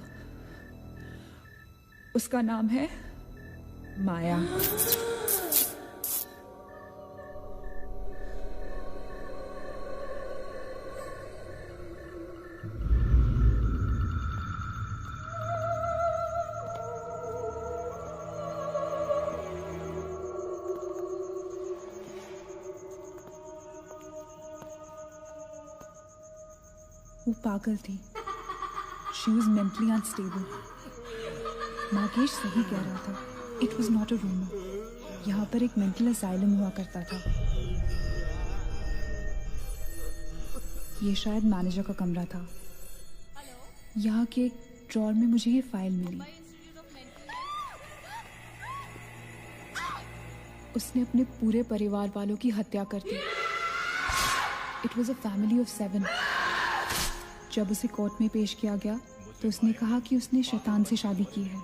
उसका नाम है माया. वो पागल थी. She was mentally unstable. Nagesh सही कह रहा था. It was not a rumor. यहाँ पर एक मेंटल असाइलम हुआ करता था. ये शायद मैनेजर का कमरा था. यहाँ के एक ड्रॉर में मुझे ये फाइल मिली. उसने अपने पूरे परिवार वालों की हत्या कर दी. It was a family of 7. जब उसे कोर्ट में पेश किया गया तो उसने कहा कि उसने शैतान से शादी की है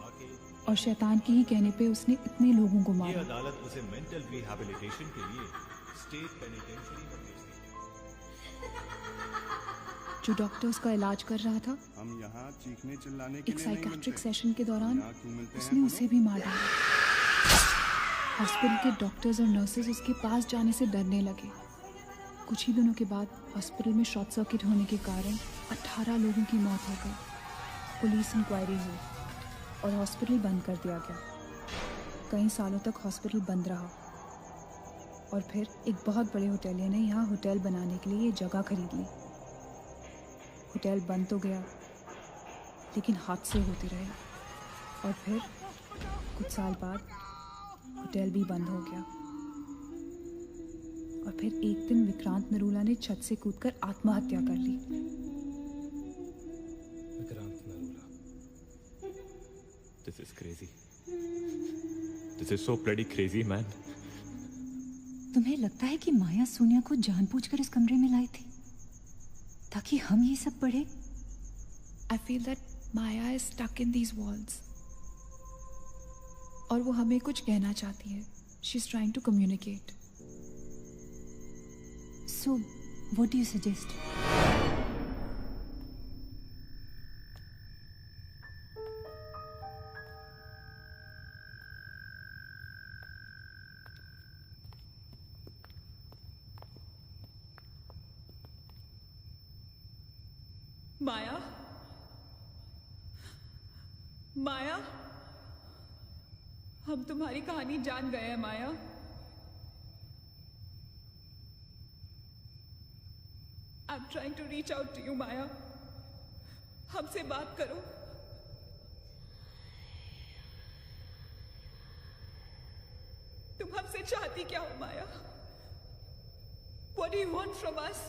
और शैतान के ही कहने पे उसने इतने लोगों को मारा. अदालत उसे मेंटल रिहैबिलिटेशन के लिए स्टेट पेनिटेंशियरी में भेज दी. जो डॉक्टर उसका इलाज कर रहा था, हम यहाँ चीखने चिल्लाने के एक लिए नहीं साइकेट्रिक मिलते. सेशन के दौरान यहाँ क्यों मिलते हैं उसने बोलो? उसे भी मार डाला. हॉस्पिटल के डॉक्टर्स और नर्सेज उसके पास जाने से डरने लगे. कुछ ही दिनों के बाद हॉस्पिटल में शॉर्ट सर्किट होने के कारण 18 लोगों की मौत हो गई. पुलिस इंक्वायरी हुई और हॉस्पिटल बंद कर दिया गया. कई सालों तक हॉस्पिटल बंद रहा और फिर एक बहुत बड़े होटलियर ने यहाँ होटल बनाने के लिए ये जगह खरीद ली. होटल बंद तो गया लेकिन हादसे होते रहे और फिर कुछ साल बाद होटल भी बंद हो गया. और फिर एक दिन विक्रांत नरूला ने छत से कूदकर आत्महत्या कर ली। Vikrant Narula. This is crazy. This is so bloody crazy, man. तुम्हें लगता है कि माया सोनिया को जानबूझकर इस कमरे में लाई थी ताकि हम ये सब पढ़े? I feel that Maya is stuck in these walls. और वो हमें कुछ कहना चाहती है. She's trying to communicate. So, what do you suggest? माया, माया, हम तुम्हारी कहानी जान गए हैं माया। I'm trying to reach out to you, माया। हमसे बात करो। तुम हमसे चाहती क्या हो माया? What do you want from us?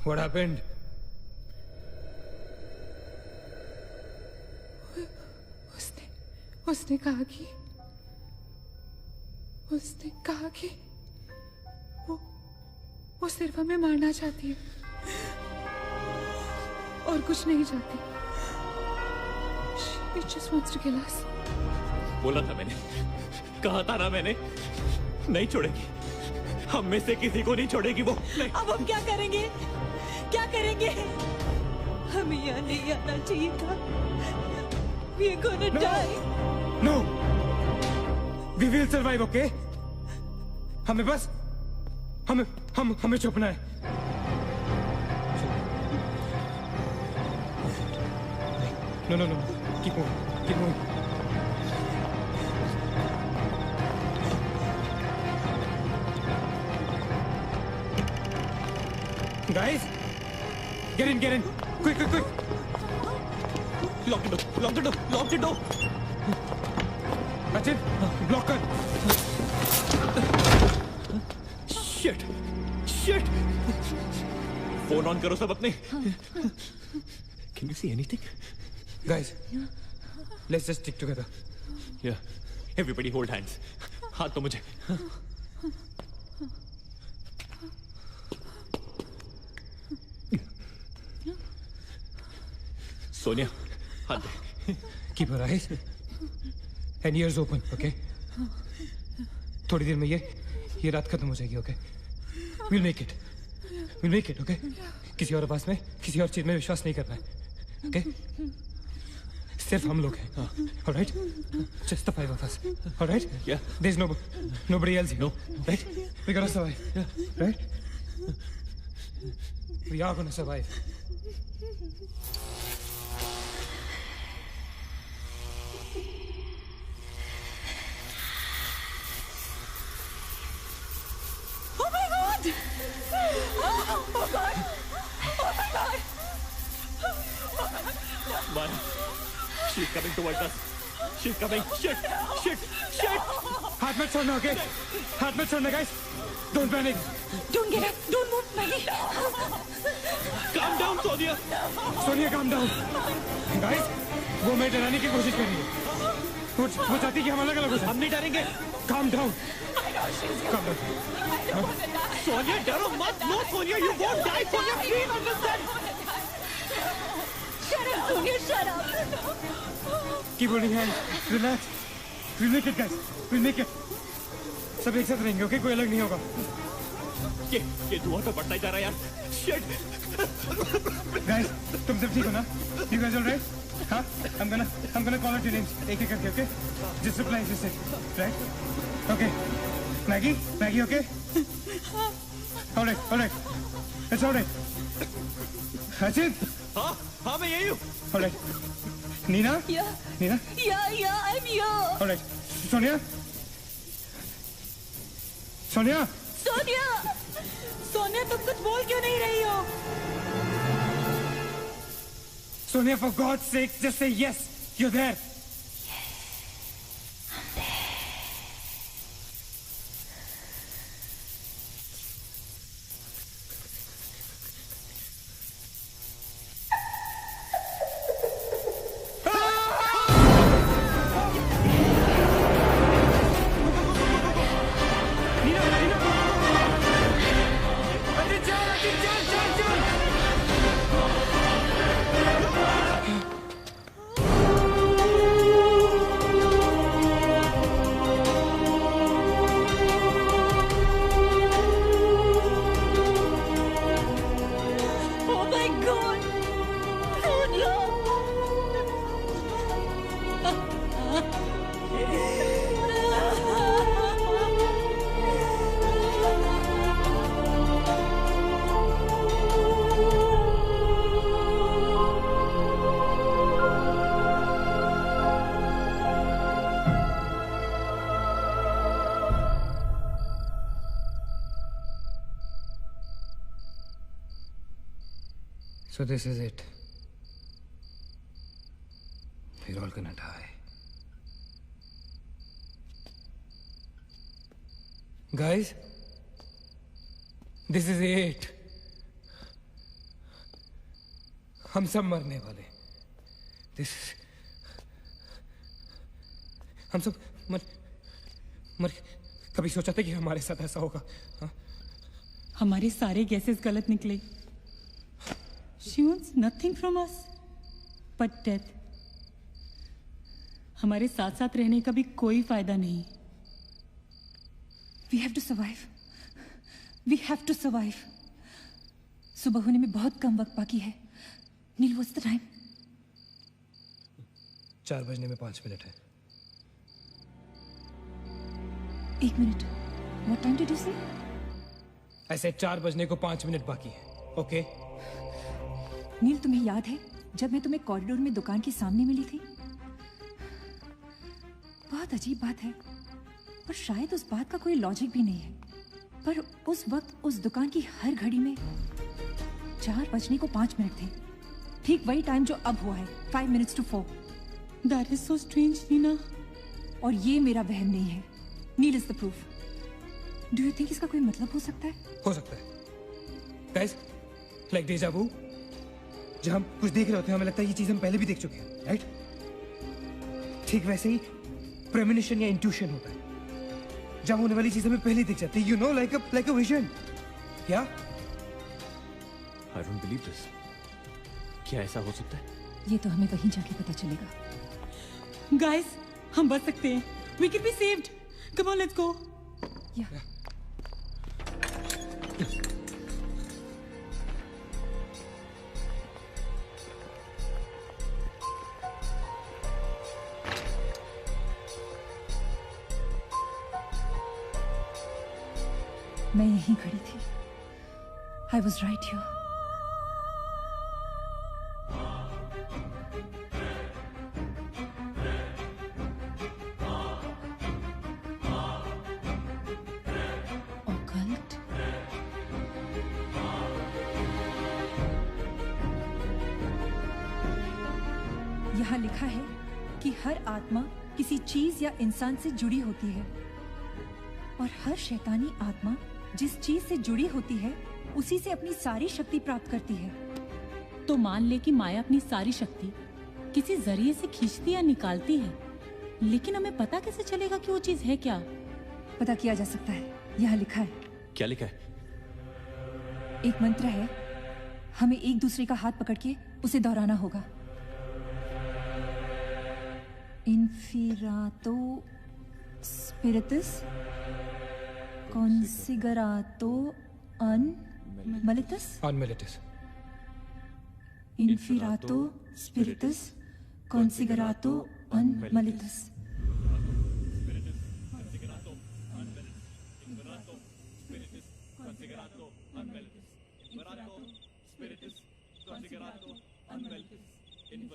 What happened? उसने कहा कि वो सिर्फ हमें मारना चाहती है और कुछ नहीं चाहती। She just wants to kill us. बोला था मैंने, कहा था ना मैंने, नहीं छोड़ेगी, हम में से किसी को नहीं छोड़ेगी वो। नहीं। अब हम क्या करेंगे? क्या करेंगे? हमें यहाँ नहीं आना चाहिए था। We are gonna die. No. We will survive, okay? हमें छुपना है। No. Keep moving. Guys, get in. Quick. Lock the door. Achin, block कर. Shit. फोन ऑन करो सब अपने. Can you see anything? Guys, let's just stick together. Yeah. Everybody hold hands. हाथ तो मुझे. सोनिया, हाथ दे. Keep your eyes and ears open, okay? थोड़ी देर में ये रात खत्म हो जाएगी, okay? We'll make it, okay? किसी और आवाज में, किसी और चीज में विश्वास नहीं करना है, okay? सिर्फ हम लोग हैं, all right? Just the 5 of us, all right? Yeah. There's nobody else here, no, right? We gotta survive, right? We are gonna survive. Maya, she's coming towards us. She's coming. Shit. हाथ मत छोड़ना, okay? हाथ मत छोड़ना guys. Don't panic. Don't get up. Don't move, Maggie. Calm down, Sonia. Sonia calm down. Guys वो मैं डराने की कोशिश कर रही है। वो चाहती कि हम अलग अलग हो जाएं। हम नहीं डरेंगे। Calm down. सोनिया डरो मत। No, Sonia, you won't die. Sonia, please understand. Shut up, Sonia. Shut up. Keep holding hand. Relax. We'll make it, guys. We'll make it. सब एक साथ रहेंगे, ओके? कोई अलग नहीं होगा। ये धुआं तो बढ़ता ही जा रहा है यार। Shit. Guys, तुम सब ठीक हो ना? You guys all right? हाँ? I'm gonna call out your names एक एक करके, okay? Just reply, just say, right? Okay. Maggie, okay? All right. It's all right. Ajit. हाँ मैं यही हूँ। All right. Nina? Yeah. Nina? Yeah, I'm here. All right. Sonia? Sonia, तुम कुछ बोल क्यों नहीं रही हो? Sonia, for God's sake, just say yes. You're there. So this is it. We're all gonna die. Guys, this is it. हम सब मरने वाले। हम सब मर कभी सोचा था कि हमारे साथ ऐसा होगा? हाँ? हमारे सारे गैसेस गलत निकले। She wants nothing from us but death. हमारे साथ साथ रहने का भी कोई फायदा नहीं। We have to survive. We have to survive. सुबह होने में बहुत कम वक्त बाकी है। नील, what's the time? 4 बजने में 5 मिनट है। 1 minute. What time did you say? ऐसे 4 बजने को 5 मिनट बाकी है। ओके? नील, तुम्हें याद है जब मैं तुम्हें कॉरिडोर में दुकान के सामने मिली थी? बहुत अजीब बात है और शायद उस बात का कोई लॉजिक भी नहीं है, पर उस वक्त उस दुकान की हर घड़ी में 4 बजने को 5 मिनट थे। ठीक वही टाइम जो अब हुआ है, 5 minutes to 4. That is so strange, Neena. और ये मेरा वहम नहीं है। Neel is the proof. Do you think इसका कोई मतलब हो सकता है? हो सकता है। गाइस, लाइक डेजा वू, जब हम कुछ देख रहे होते हैं हमें लगता है ये चीज हम पहले भी देख चुके हैं, राइट? ठीक वैसे ही प्रेमोनिशन या इंट्यूशन होता है, जब होने वाली चीज हमें पहले दिख जाती है, you know, like a vision. या आई डोंट बिलीव दिस। क्या ऐसा हो सकता है? ये तो हमें वहीं जाके पता चलेगा। गाइस, हम बच सकते हैं। We can be saved. Come on, let's go. Yeah. मैं यहीं खड़ी थी। I was right here. Occult? यहाँ लिखा है कि हर आत्मा किसी चीज या इंसान से जुड़ी होती है और हर शैतानी आत्मा जिस चीज से जुड़ी होती है उसी से अपनी सारी शक्ति प्राप्त करती है। तो मान ले कि माया अपनी सारी शक्ति किसी जरिए से खींचती या निकालती है, लेकिन हमें पता कैसे चलेगा कि वो चीज है क्या? पता किया जा सकता है, यहाँ लिखा है। क्या लिखा है? एक मंत्र है, हमें एक दूसरे का हाथ पकड़ के उसे दोहराना होगा। इन्फिरातो स्पिरिटस कॉन्सिगरातो अनमिलिटस। अनमिलिटस। इन्फिरातो स्पिरिटस कॉन्सिगरातो अनमिलिटस। Inferato spiritus consigrato unmeritus. Inferato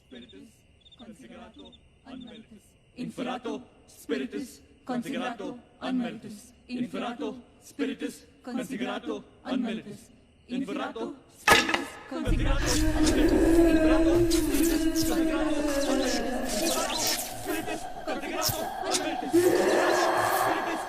spiritus consigrato unmeritus. Inferato spiritus consigrato unmeritus. Inferato spiritus consigrato unmeritus. Inferato spiritus consigrato unmeritus. Spiritus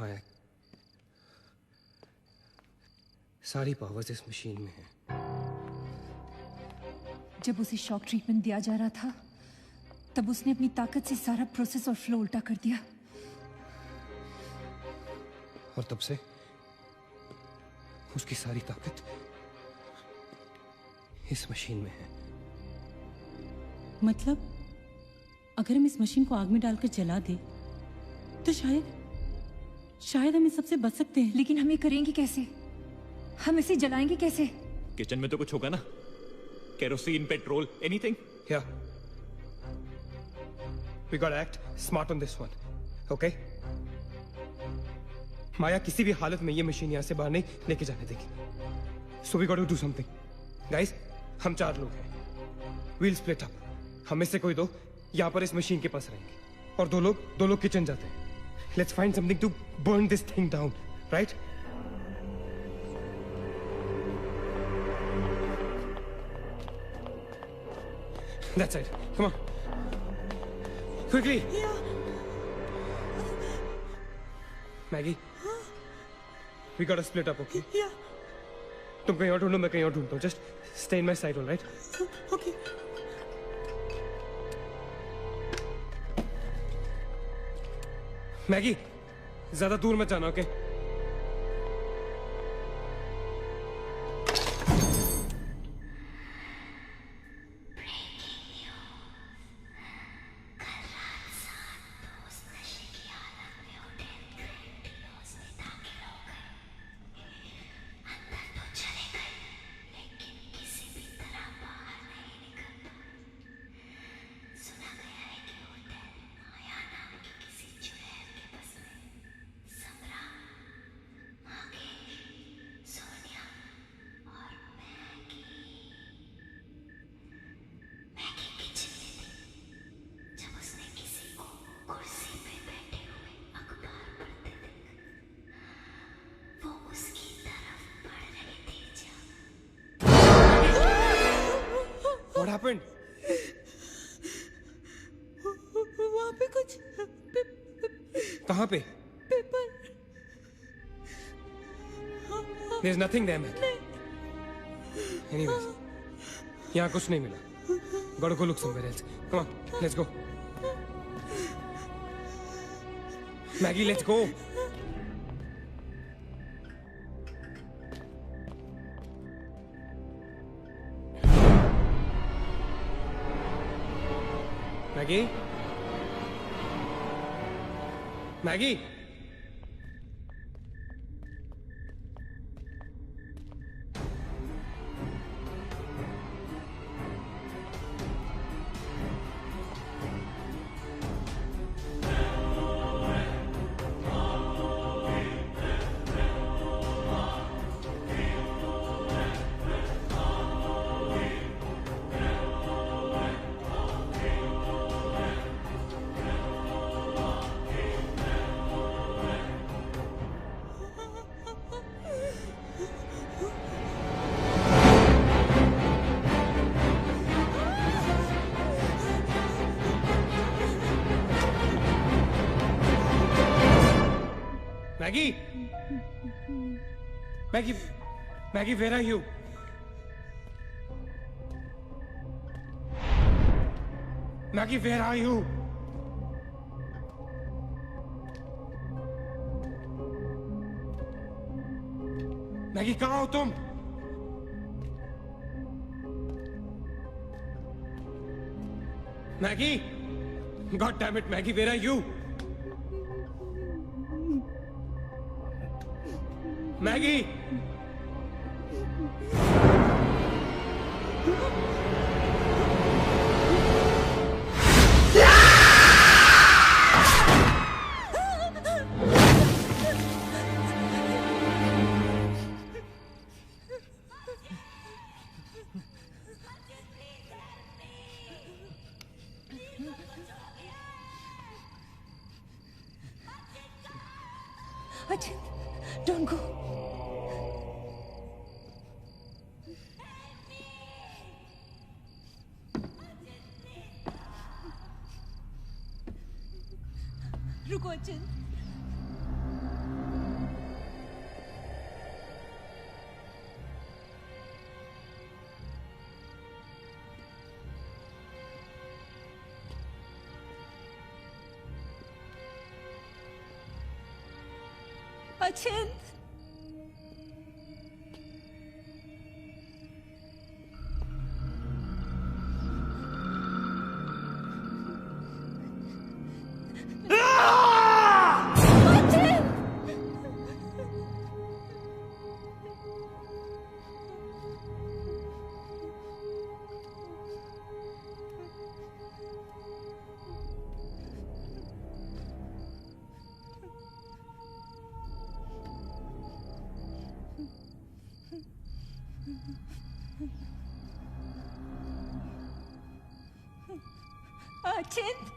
माया, सारी पावर्स इस मशीन में है। जब उसे शॉक ट्रीटमेंट दिया जा रहा था तब उसने अपनी ताकत से सारा प्रोसेस और फ्लो उल्टा कर दिया। और तब से उसकी सारी ताकत इस मशीन में है। मतलब अगर हम इस मशीन को आग में डालकर जला दे तो शायद हम इस सबसे बच सकते हैं। लेकिन हम ये करेंगे कैसे? हम इसे जलाएंगे कैसे? किचन में तो कुछ होगा ना, kerosene, petrol, anything. Yeah. We gotta act smart on this one, okay? माया किसी भी हालत में ये मशीन यहाँ से बाहर नहीं लेके जाने देगी। So we gotta do something. Guys, हम 4 लोग हैं। We'll split up. हम में से कोई 2 यहाँ पर इस मशीन के पास रहेंगे और 2 लोग किचन जाते हैं। Let's find something to burn this thing down, right? That's it. Come on. Quickly. Yeah. Maggie. We gotta split up, okay? Yeah. तुम कहीं और ढूंढो, मैं कहीं और ढूंढता हूँ. Just stay in my side, all right? Okay. Maggie, ज़्यादा दूर मत जाना, okay? What happened? वहाँ पे कुछ कहाँ पे? Paper. There's nothing there, man. Anyways, यहाँ कुछ नहीं मिला. Gotta go look somewhere else. Come on, let's go. Maggie, let's go. Maggie? Maggie? Maggie? Maggie, where are you? Maggie, where are you? Maggie, कहाँ हो तुम? Maggie? God damn it, Maggie, where are you? Maggie! Ajit, don't go. रुको अचिंत। अचिंत अचिंत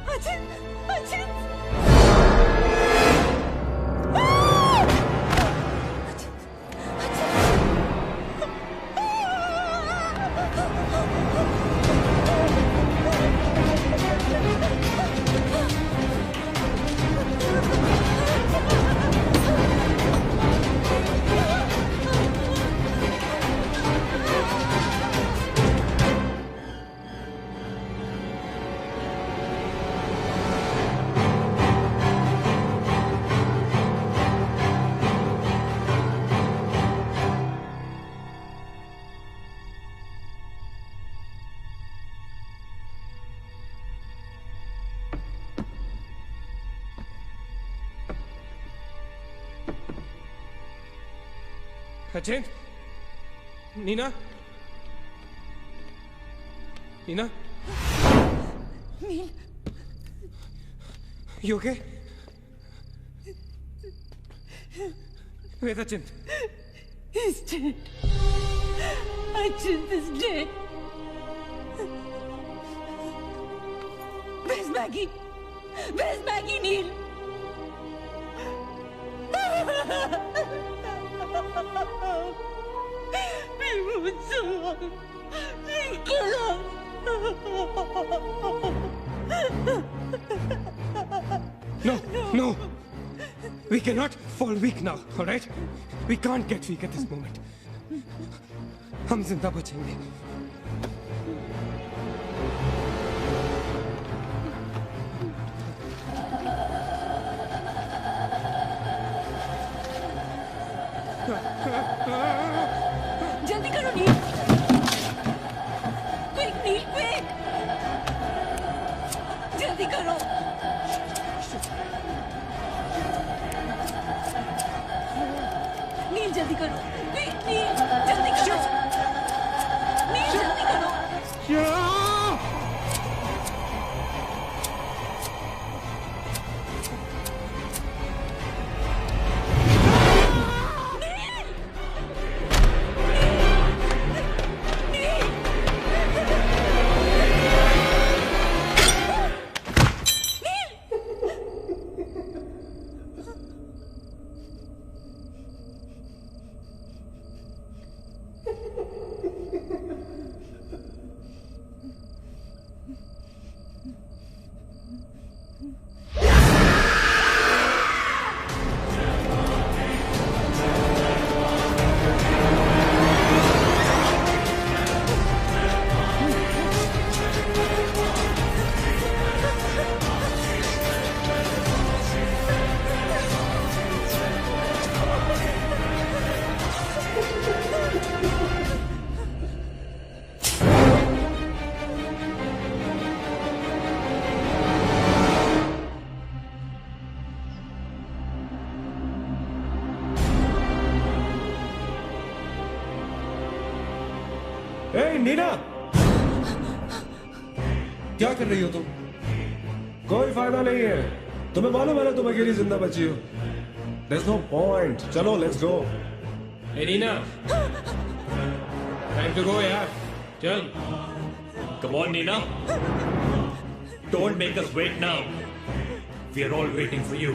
अचिंत अचिंत अचिंत, नीना, नीना, नील, you okay? Where's Achint? He's dead. Achint is dead. Where's Maggie? Where's Maggie, Neil? We won't survive. He'll kill us. No, no. We cannot fall weak now, all right? We can't get weak at this moment. हम जिंदा बचेंगे. जल्दी करो नील. Quick, नील, quick. जल्दी करो. नील जल्दी करो. नील जल्दी करो. नील जल्दी करो. ए नीना, क्या कर रही हो तुम? कोई फायदा नहीं है, तुम्हें मालूम है ना तुम अकेली जिंदा बची हो। There's no point. चलो let's go. Hey Nina, time to go यार, चल. Come on, Nina. Don't make us wait now. We are all waiting for you.